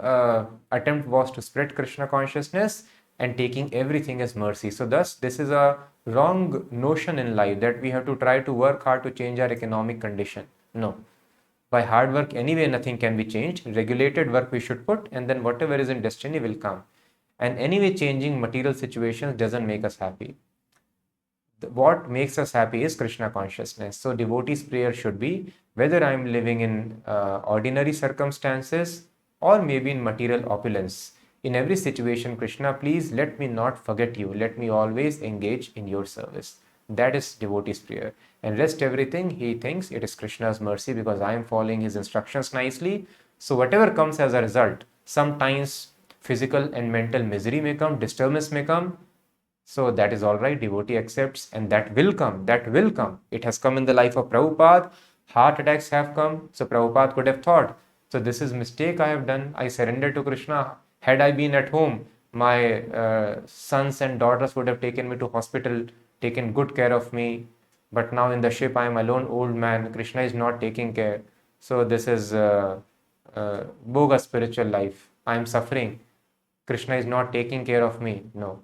attempt was to spread Krishna consciousness and taking everything as mercy. So thus this is a wrong notion in life that we have to try to work hard to change our economic condition. No. By hard work anyway nothing can be changed. Regulated work we should put, and then whatever is in destiny will come. And anyway changing material situations doesn't make us happy. What makes us happy is Krishna consciousness. So devotee's prayer should be, whether I am living in ordinary circumstances or maybe in material opulence, in every situation, Krishna, please let me not forget you. Let me always engage in your service. That is devotee's prayer. And rest everything, he thinks it is Krishna's mercy because I am following his instructions nicely. So whatever comes as a result, sometimes physical and mental misery may come, disturbance may come. So that is all right, devotee accepts, and that will come, that will come. It has come in the life of Prabhupada. Heart attacks have come. So Prabhupada could have thought, so this is mistake I have done. I surrender to Krishna. Had I been at home, my sons and daughters would have taken me to hospital, taken good care of me. But now in the ship, I am alone, old man. Krishna is not taking care. So this is bogus spiritual life. I am suffering. Krishna is not taking care of me. No.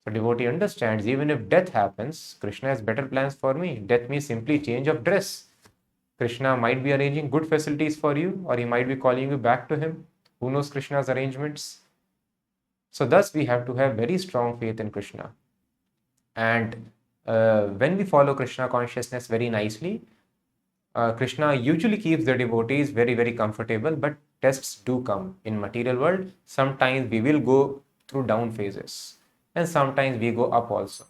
So devotee understands, even if death happens, Krishna has better plans for me. Death means simply change of dress. Krishna might be arranging good facilities for you, or he might be calling you back to him. Who knows Krishna's arrangements? So thus we have to have very strong faith in Krishna. And when we follow Krishna consciousness very nicely, Krishna usually keeps the devotees very, very comfortable, but tests do come in material world. Sometimes we will go through down phases, and sometimes we go up also.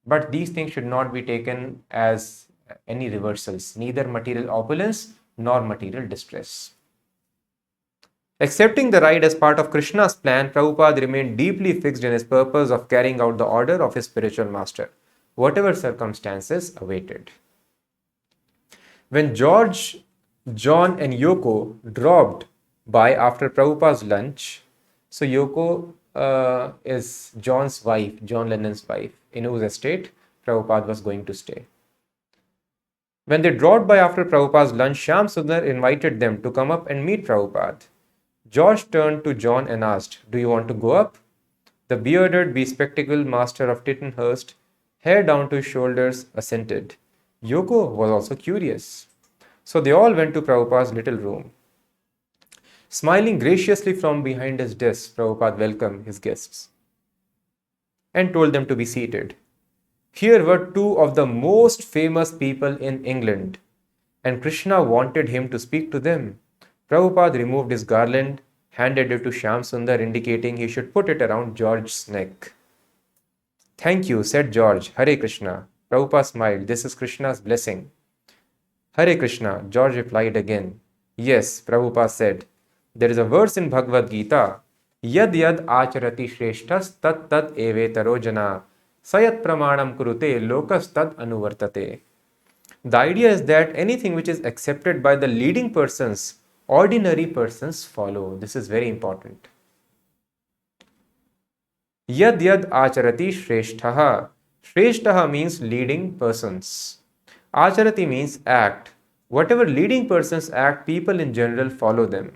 But these things should not be taken as any reversals, neither material opulence nor material distress. Accepting the ride as part of Krishna's plan, Prabhupada remained deeply fixed in his purpose of carrying out the order of his spiritual master, whatever circumstances awaited. When George, John and Yoko dropped by after Prabhupada's lunch, so Yoko is John's wife, John Lennon's wife, in whose estate Prabhupada was going to stay. When they dropped by after Prabhupada's lunch, Shyam Sundar invited them to come up and meet Prabhupada. George turned to John and asked, "Do you want to go up?" The bearded, bespectacled master of Tittenhurst, hair down to his shoulders, assented. Yoko was also curious. So they all went to Prabhupada's little room. Smiling graciously from behind his desk, Prabhupada welcomed his guests and told them to be seated. Here were two of the most famous people in England, and Krishna wanted him to speak to them. Prabhupada removed his garland, handed it to Shyam Sundar, indicating he should put it around George's neck. "Thank you," said George. "Hare Krishna." Prabhupada smiled. "This is Krishna's blessing." "Hare Krishna," George replied again. "Yes," Prabhupada said. "There is a verse in Bhagavad Gita, Yad yad acharati shreshthas tat tat evetaro jana, sayat pramanam kurute lokas tad anuvartate. The idea is that anything which is accepted by the leading persons, ordinary persons follow. This is very important. Yad yad acharati shreshtaha. Shreshtaha means leading persons. Acharati means act. Whatever leading persons act, people in general follow them.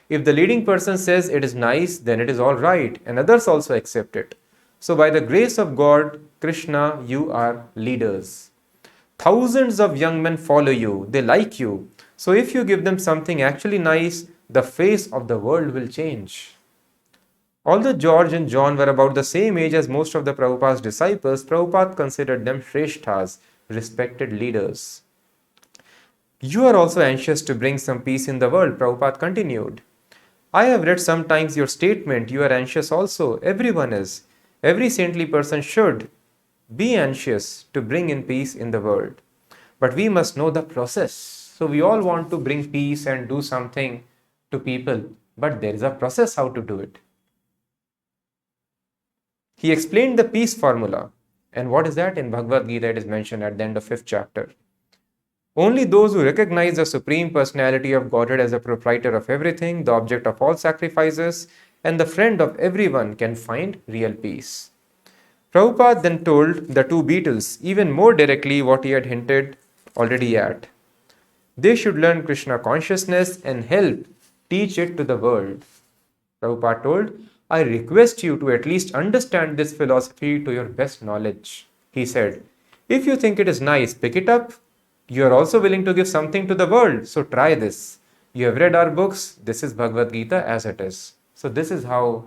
If the leading person says it is nice, then it is all right, and others also accept it. So by the grace of God, Krishna, you are leaders. Thousands of young men follow you. They like you. So if you give them something actually nice, the face of the world will change. Although George and John were about the same age as most of the Prabhupada's disciples, Prabhupada considered them Shreshthas, respected leaders. You are also anxious to bring some peace in the world, Prabhupada continued. I have read sometimes your statement, you are anxious also. Everyone is. Every saintly person should be anxious to bring in peace in the world. But we must know the process. So we all want to bring peace and do something to people, but there is a process how to do it. He explained the peace formula. And what is that? In Bhagavad Gita, it is mentioned at the end of 5th chapter. Only those who recognize the Supreme Personality of Godhead as the proprietor of everything, the object of all sacrifices, and the friend of everyone can find real peace. Prabhupada then told the two Beatles even more directly what he had hinted already at. They should learn Krishna consciousness and help teach it to the world. Prabhupada told, I request you to at least understand this philosophy to your best knowledge. He said, if you think it is nice, pick it up. You are also willing to give something to the world, so try this. You have read our books, this is Bhagavad Gita as it is. So this is how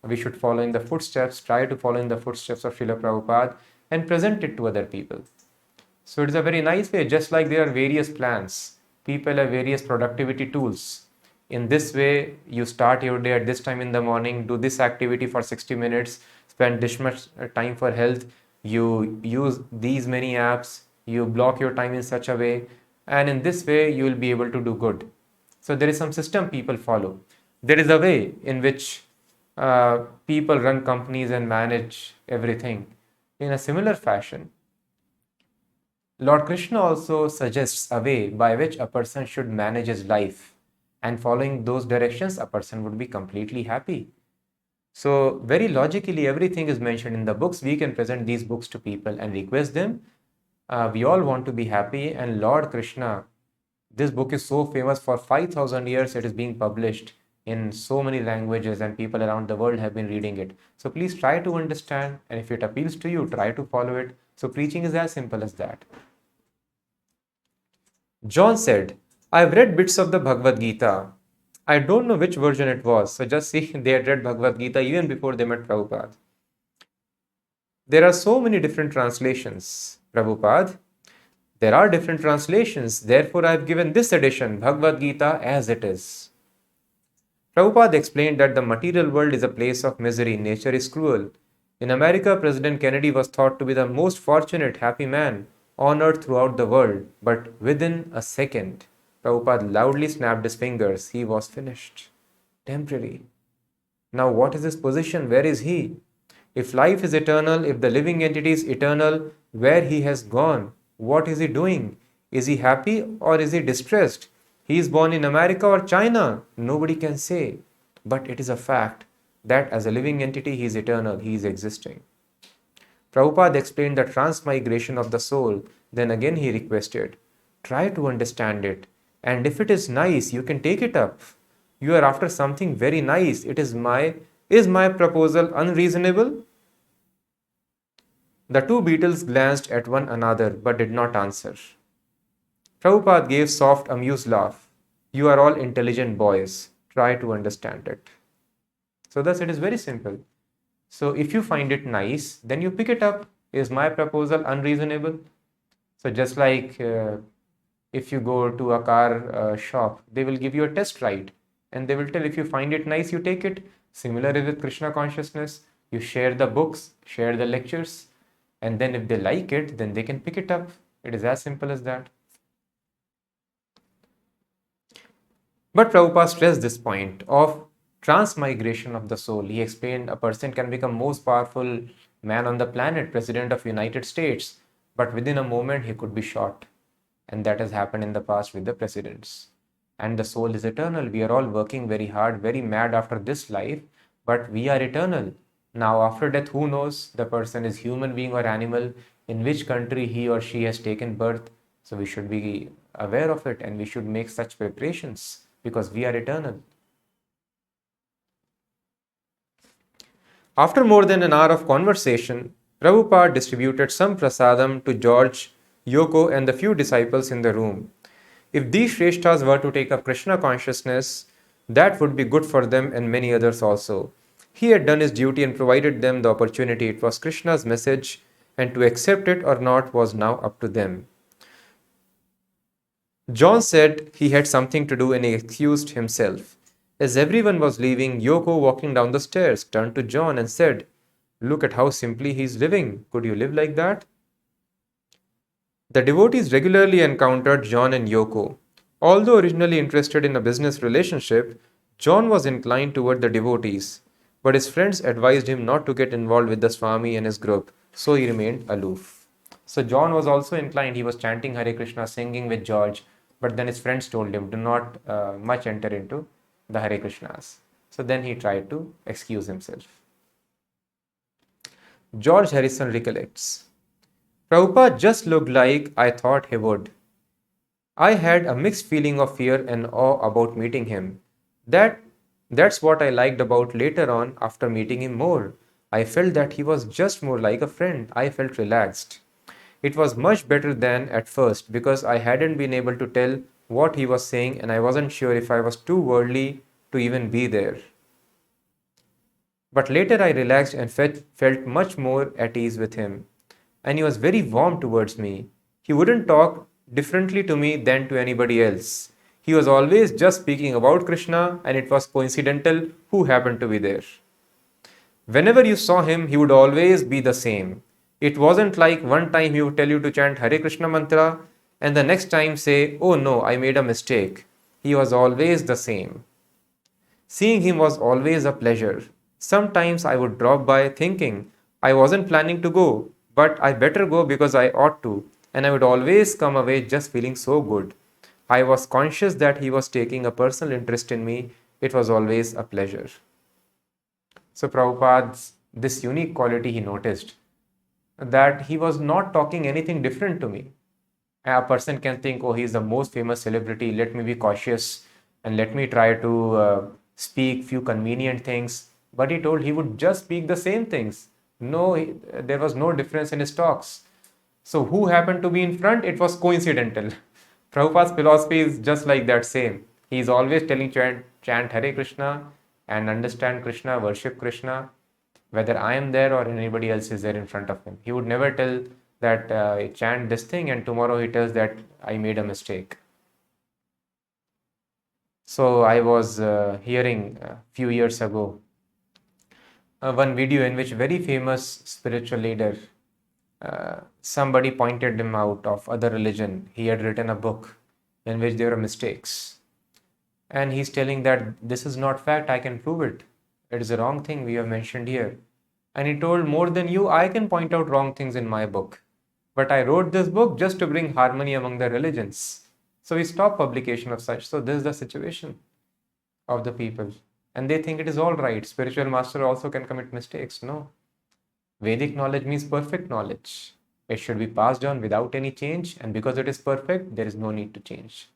we should follow in the footsteps, try to follow in the footsteps of Srila Prabhupada and present it to other people. So it is a very nice way, just like there are various plans. People have various productivity tools. In this way, you start your day at this time in the morning, do this activity for 60 minutes, spend this much time for health, you use these many apps, you block your time in such a way, and in this way, you will be able to do good. So there is some system people follow. There is a way in which people run companies and manage everything. In a similar fashion, Lord Krishna also suggests a way by which a person should manage his life, and following those directions, a person would be completely happy. So, very logically, everything is mentioned in the books. We can present these books to people and request them. We all want to be happy, and Lord Krishna, this book is so famous for 5,000 years, it is being published in so many languages, and people around the world have been reading it. So, please try to understand, and if it appeals to you, try to follow it. So, preaching is as simple as that. John said, I've read bits of the Bhagavad Gita. I don't know which version it was. So just see, they had read Bhagavad Gita even before they met Prabhupada. There are so many different translations, Prabhupada. There are different translations. Therefore, I've given this edition, Bhagavad Gita, as it is. Prabhupada explained that the material world is a place of misery. Nature is cruel. In America, President Kennedy was thought to be the most fortunate, happy man on earth throughout the world. But within a second, Prabhupada loudly snapped his fingers. He was finished. Temporary. Now what is his position? Where is he? If life is eternal, if the living entity is eternal, where he has gone? What is he doing? Is he happy or is he distressed? He is born in America or China? Nobody can say. But it is a fact that as a living entity, he is eternal. He is existing. Prabhupada explained the transmigration of the soul. Then again he requested, try to understand it. And if it is nice, you can take it up. You are after something very nice. Is my proposal unreasonable? The two Beatles glanced at one another but did not answer. Prabhupada gave soft, amused laugh. You are all intelligent boys. Try to understand it. So thus it is very simple. So if you find it nice, then you pick it up. Is my proposal unreasonable? So just like if you go to a car shop, they will give you a test ride and they will tell if you find it nice, you take it. Similarly with Krishna consciousness, you share the books, share the lectures, and then if they like it, then they can pick it up. It is as simple as that. But Prabhupada stressed this point of transmigration of the soul. He explained a person can become most powerful man on the planet, President of United States, but within a moment he could be shot. And that has happened in the past with the presidents. And the soul is eternal. We are all working very hard, very mad after this life, but we are eternal. Now after death, who knows? The person is human being or animal, in which country he or she has taken birth. So we should be aware of it and we should make such preparations because we are eternal. After more than an hour of conversation, Prabhupada distributed some prasadam to George, Yoko and the few disciples in the room. If these Shreshtas were to take up Krishna consciousness, that would be good for them and many others also. He had done his duty and provided them the opportunity. It was Krishna's message, and to accept it or not was now up to them. John said he had something to do and he excused himself. As everyone was leaving, Yoko, walking down the stairs, turned to John and said, "Look at how simply he is living. Could you live like that?" The devotees regularly encountered John and Yoko. Although originally interested in a business relationship, John was inclined toward the devotees, but his friends advised him not to get involved with the Swami and his group. So he remained aloof. So John was also inclined. He was chanting Hare Krishna, singing with George, but then his friends told him, do not much enter into the Hare Krishnas. So then he tried to excuse himself. George Harrison recollects, Prabhupada just looked like I thought he would. I had a mixed feeling of fear and awe about meeting him. That's what I liked about later on after meeting him more. I felt that he was just more like a friend. I felt relaxed. It was much better than at first because I hadn't been able to tell what he was saying and I wasn't sure if I was too worldly to even be there. But later I relaxed and felt much more at ease with him. And he was very warm towards me. He wouldn't talk differently to me than to anybody else. He was always just speaking about Krishna, and it was coincidental who happened to be there. Whenever you saw him, he would always be the same. It wasn't like one time he would tell you to chant Hare Krishna mantra, and the next time say, oh no, I made a mistake. He was always the same. Seeing him was always a pleasure. Sometimes I would drop by thinking I wasn't planning to go, but I better go because I ought to, and I would always come away just feeling so good. I was conscious that he was taking a personal interest in me. It was always a pleasure. So Prabhupada's this unique quality he noticed, that he was not talking anything different to me. A person can think, oh, he's the most famous celebrity, let me be cautious and let me try to speak few convenient things. But he told he would just speak the same things. No, there was no difference in his talks. So who happened to be in front? It was coincidental. Prabhupada's philosophy is just like that same. He is always telling chant Hare Krishna and understand Krishna, worship Krishna, whether I am there or anybody else is there in front of him. He would never tell that chant this thing and tomorrow he tells that I made a mistake. So I was hearing a few years ago one video in which very famous spiritual leader, somebody pointed him out of other religion. He had written a book in which there were mistakes. And he's telling that this is not fact, I can prove it. It is a wrong thing we have mentioned here. And he told, more than you, I can point out wrong things in my book. But I wrote this book just to bring harmony among the religions. So we stop publication of such. So this is the situation of the people. And they think it is all right. Spiritual master also can commit mistakes. No. Vedic knowledge means perfect knowledge. It should be passed on without any change. And because it is perfect, there is no need to change.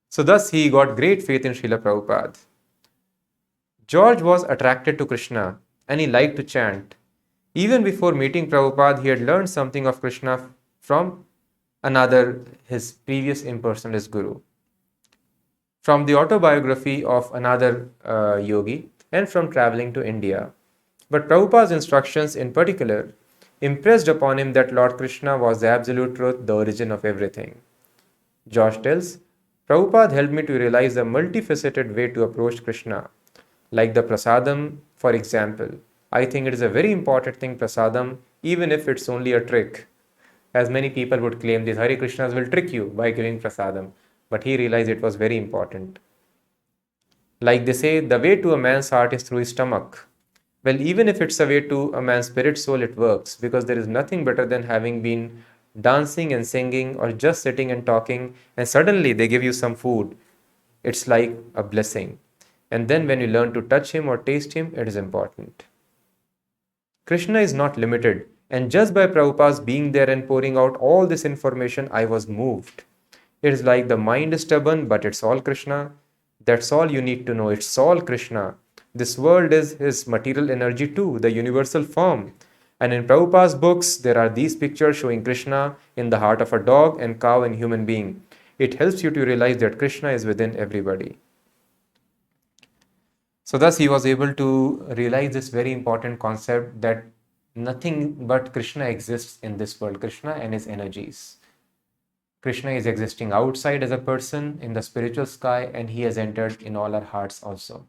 So thus he got great faith in Srila Prabhupada. George was attracted to Krishna and he liked to chant. Even before meeting Prabhupada, he had learned something of Krishna from another, his previous impersonalist guru, from the autobiography of another yogi, and from traveling to India. But Prabhupada's instructions in particular impressed upon him that Lord Krishna was the absolute truth, the origin of everything. Josh tells, Prabhupada helped me to realize a multifaceted way to approach Krishna, like the prasadam, for example. I think it is a very important thing, prasadam, even if it's only a trick. As many people would claim, these Hare Krishnas will trick you by giving prasadam. But he realized it was very important. Like they say, the way to a man's heart is through his stomach. Well, even if it's a way to a man's spirit soul, it works, because there is nothing better than having been dancing and singing or just sitting and talking and suddenly they give you some food. It's like a blessing. And then when you learn to touch him or taste him, it is important. Krishna is not limited, and just by Prabhupada's being there and pouring out all this information, I was moved. It is like the mind is stubborn, but it's all Krishna. That's all you need to know. It's all Krishna. This world is his material energy too, the universal form. And in Prabhupada's books, there are these pictures showing Krishna in the heart of a dog and cow and human being. It helps you to realize that Krishna is within everybody. So thus he was able to realize this very important concept that nothing but Krishna exists in this world, Krishna and his energies. Krishna is existing outside as a person in the spiritual sky, and he has entered in all our hearts also.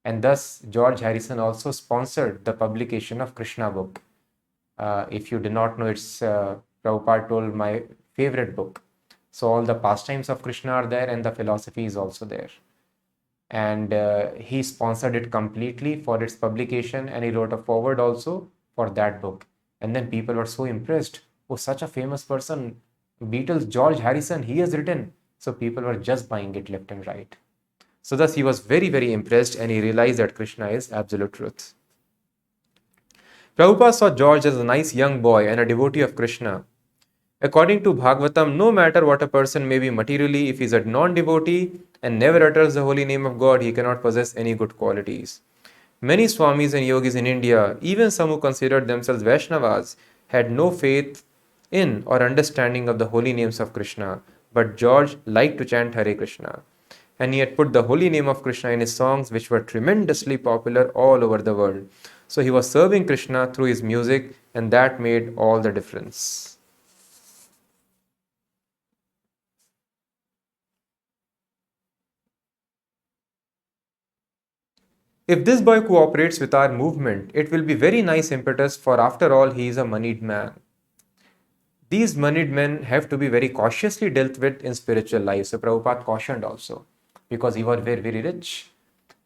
And thus George Harrison also sponsored the publication of Krishna book. If you do not know, it's Prabhupada told my favorite book. So all the pastimes of Krishna are there and the philosophy is also there. And he sponsored it completely for its publication, and he wrote a foreword also for that book. And then people were so impressed. Oh, such a famous person, Beatles, George Harrison, he has written. So people were just buying it left and right. So thus he was very, very impressed and he realized that Krishna is absolute truth. Prabhupada saw George as a nice young boy and a devotee of Krishna. According to Bhagavatam, no matter what a person may be materially, if he is a non-devotee and never utters the holy name of God, he cannot possess any good qualities. Many Swamis and yogis in India, even some who considered themselves Vaishnavas, had no faith in or understanding of the holy names of Krishna. But George liked to chant Hare Krishna. And he had put the holy name of Krishna in his songs, which were tremendously popular all over the world. So he was serving Krishna through his music, and that made all the difference. If this boy cooperates with our movement, it will be very nice impetus, for after all he is a moneyed man. These moneyed men have to be very cautiously dealt with in spiritual life. So Prabhupada cautioned also, because he was very, very rich.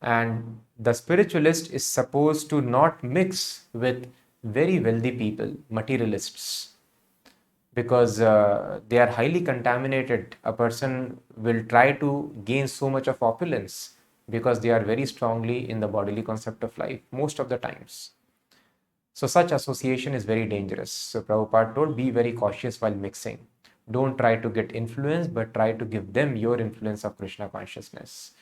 And the spiritualist is supposed to not mix with very wealthy people, materialists, because they are highly contaminated. A person will try to gain so much of opulence because they are very strongly in the bodily concept of life most of the times. So such association is very dangerous. So Prabhupada told, be very cautious while mixing. Don't try to get influence, but try to give them your influence of Krishna consciousness.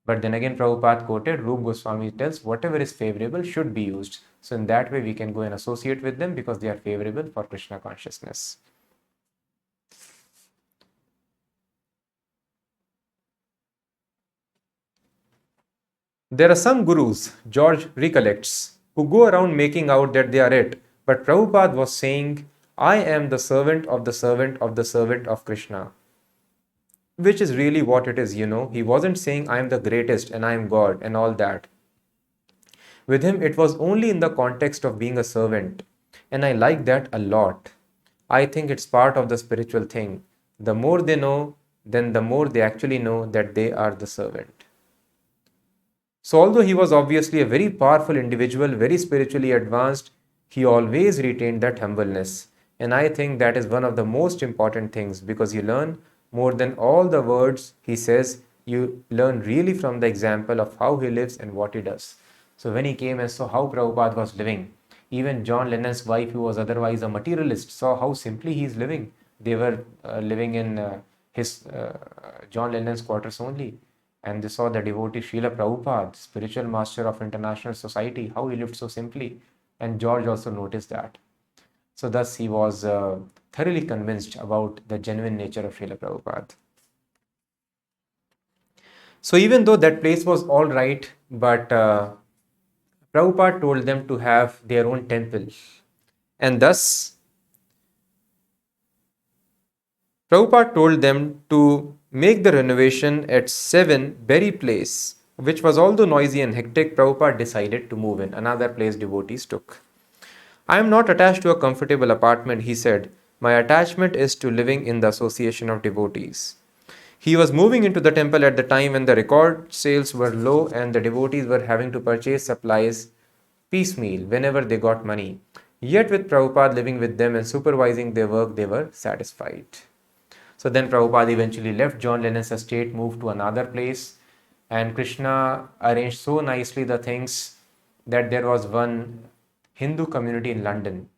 But then again, Prabhupada quoted, Rup Goswami tells, whatever is favorable should be used. So in that way, we can go and associate with them because they are favorable for Krishna consciousness. There are some gurus, George recollects, who go around making out that they are it. But Prabhupada was saying, I am the servant of the servant of the servant of Krishna. Which is really what it is, He wasn't saying, I am the greatest and I am God and all that. With him, it was only in the context of being a servant. And I like that a lot. I think it's part of the spiritual thing. The more they know, then the more they actually know that they are the servant. So although he was obviously a very powerful individual, very spiritually advanced, he always retained that humbleness. And I think that is one of the most important things, because you learn more than all the words he says, you learn really from the example of how he lives and what he does. So when he came and saw how Prabhupada was living, even John Lennon's wife, who was otherwise a materialist, saw how simply he is living. They were living in John Lennon's quarters only. And they saw the devotee Srila Prabhupada, spiritual master of international society, how he lived so simply. And George also noticed that. So thus he was thoroughly convinced about the genuine nature of Srila Prabhupada. So even though that place was all right, but Prabhupada told them to have their own temple. And thus, Prabhupada told them to make the renovation at 7 Berry Place, which was although noisy and hectic. Prabhupada decided to move in. Another place devotees took. I am not attached to a comfortable apartment, he said. My attachment is to living in the association of devotees. He was moving into the temple at the time when the record sales were low and the devotees were having to purchase supplies piecemeal whenever they got money. Yet with Prabhupada living with them and supervising their work, they were satisfied. So then Prabhupada eventually left John Lennon's estate, moved to another place, and Krishna arranged so nicely the things that there was one Hindu community in London,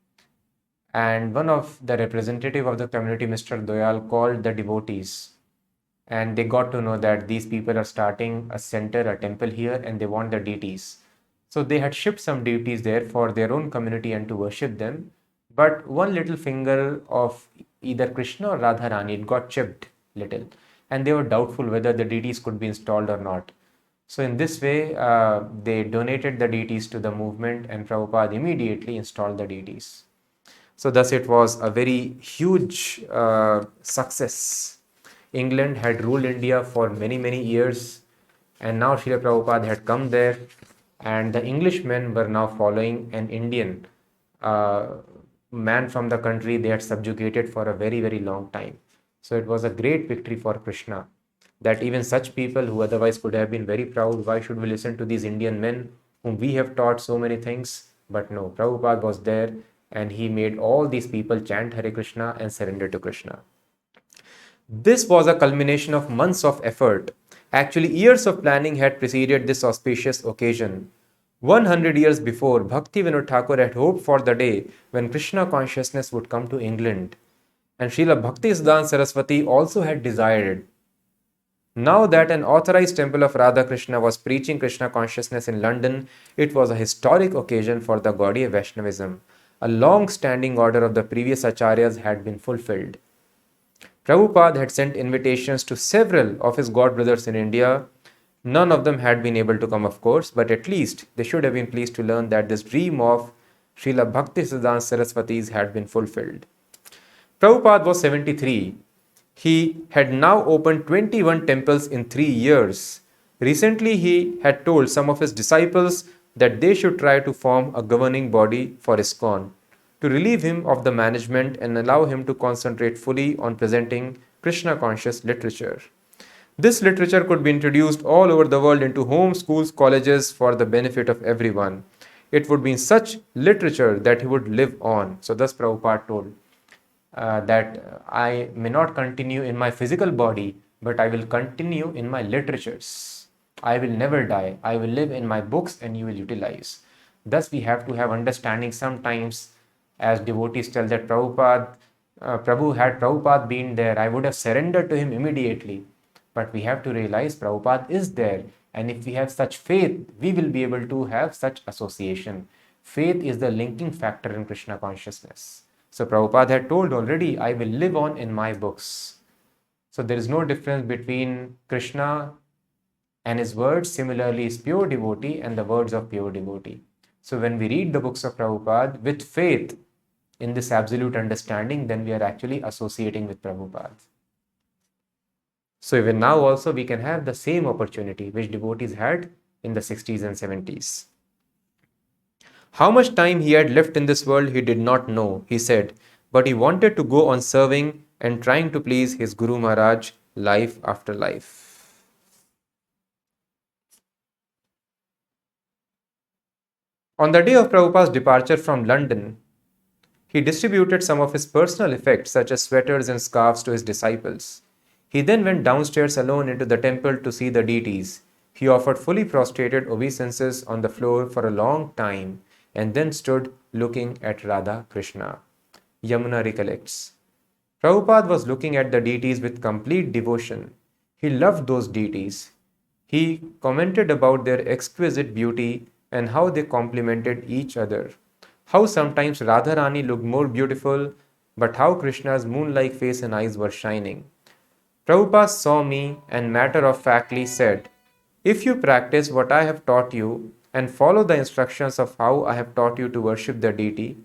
and one of the representative of the community, Mr. Doyal, called the devotees, and they got to know that these people are starting a center, a temple here, and they want the deities. So they had shipped some deities there for their own community and to worship them. But one little finger of either Krishna or Radharani, it got chipped little. And they were doubtful whether the deities could be installed or not. So in this way, they donated the deities to the movement, and Prabhupada immediately installed the deities. So thus it was a very huge success. England had ruled India for many, many years, and now Srila Prabhupada had come there, and the Englishmen were now following an Indian man from the country they had subjugated for a very, very long time. So it was a great victory for Krishna, that even such people who otherwise could have been very proud, why should we listen to these Indian men whom we have taught so many things? But no, Prabhupada was there and he made all these people chant Hare Krishna and surrender to Krishna. This was a culmination of months of effort. Actually, years of planning had preceded this auspicious occasion. 100 years before, Bhakti Vinod Thakur had hoped for the day when Krishna consciousness would come to England. And Srila Bhakti Siddhanta Saraswati also had desired it. Now that an authorized temple of Radha Krishna was preaching Krishna consciousness in London, it was a historic occasion for the Gaudiya Vaishnavism. A long-standing order of the previous acharyas had been fulfilled. Prabhupada had sent invitations to several of his god brothers in India. None of them had been able to come, of course, but at least they should have been pleased to learn that this dream of Srila Bhakti Siddhanta Saraswati's had been fulfilled. Prabhupada was 73. He had now opened 21 temples in 3 years. Recently, he had told some of his disciples that they should try to form a governing body for ISKCON to relieve him of the management and allow him to concentrate fully on presenting Krishna conscious literature. This literature could be introduced all over the world into homes, schools, colleges for the benefit of everyone. It would be in such literature that he would live on. So thus Prabhupada told that I may not continue in my physical body, but I will continue in my literatures. I will never die. I will live in my books and you will utilize. Thus we have to have understanding sometimes, as devotees tell that Prabhupada, had Prabhupada been there, I would have surrendered to him immediately. But we have to realize Prabhupada is there. And if we have such faith, we will be able to have such association. Faith is the linking factor in Krishna consciousness. So Prabhupada had told already, I will live on in my books. So there is no difference between Krishna and his words. Similarly, is pure devotee and the words of pure devotee. So when we read the books of Prabhupada with faith in this absolute understanding, then we are actually associating with Prabhupada. So even now also we can have the same opportunity which devotees had in the 60s and 70s. How much time he had left in this world he did not know, he said, but he wanted to go on serving and trying to please his Guru Maharaj life after life. On the day of Prabhupada's departure from London, he distributed some of his personal effects such as sweaters and scarves to his disciples. He then went downstairs alone into the temple to see the deities. He offered fully prostrated obeisances on the floor for a long time and then stood looking at Radha Krishna. Yamuna recollects. Prabhupada was looking at the deities with complete devotion. He loved those deities. He commented about their exquisite beauty and how they complemented each other. How sometimes Radharani looked more beautiful, but how Krishna's moon-like face and eyes were shining. Prabhupada saw me and matter-of-factly said, if you practice what I have taught you and follow the instructions of how I have taught you to worship the deity,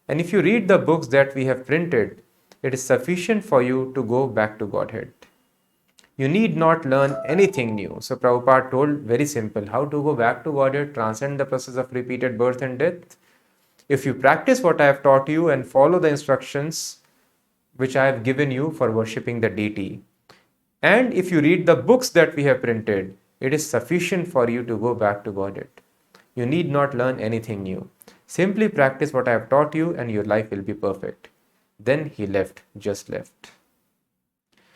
and if you read the books that we have printed, it is sufficient for you to go back to Godhead. You need not learn anything new. So Prabhupada told very simple, how to go back to Godhead, transcend the process of repeated birth and death. If you practice what I have taught you and follow the instructions which I have given you for worshipping the deity, and if you read the books that we have printed, it is sufficient for you to go back to Godhead. You need not learn anything new. Simply practice what I have taught you and your life will be perfect. Then he left, just left.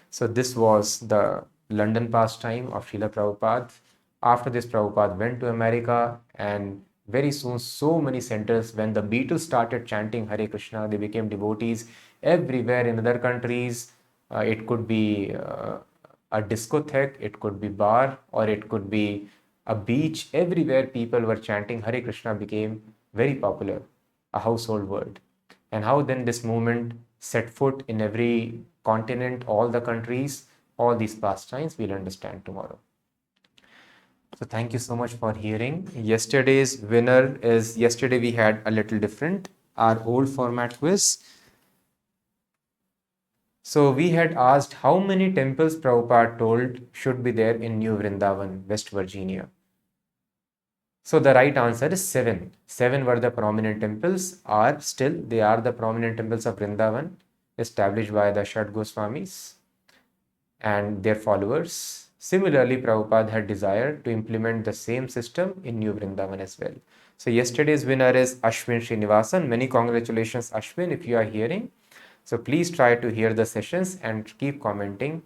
So this was the London pastime of Srila Prabhupada. After this, Prabhupada went to America, and very soon so many centers, when the Beatles started chanting Hare Krishna, they became devotees everywhere in other countries. It could be a discotheque, it could be bar, or it could be a beach. Everywhere people were chanting Hare Krishna became very popular, a household word. And how then this movement set foot in every continent, all the countries, all these pastimes we'll understand tomorrow. So thank you so much for hearing. Yesterday's winner is, yesterday we had a little different, our old format quiz. So we had asked how many temples Prabhupada told should be there in New Vrindavan, West Virginia. So the right answer is 7. 7 were the prominent temples, they are the prominent temples of Vrindavan, established by the Shad Goswamis and their followers. Similarly, Prabhupada had desired to implement the same system in New Vrindavan as well. So yesterday's winner is Ashwin Srinivasan. Many congratulations, Ashwin, if you are hearing. So please try to hear the sessions and keep commenting,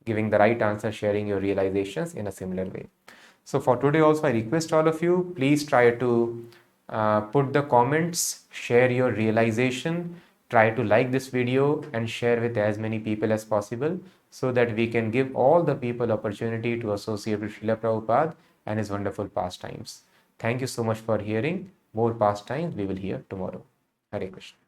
giving the right answer, sharing your realizations in a similar way. So for today also, I request all of you, please try to put the comments, share your realization, try to like this video and share with as many people as possible so that we can give all the people opportunity to associate with Srila Prabhupada and his wonderful pastimes. Thank you so much for hearing. More pastimes we will hear tomorrow. Hare Krishna.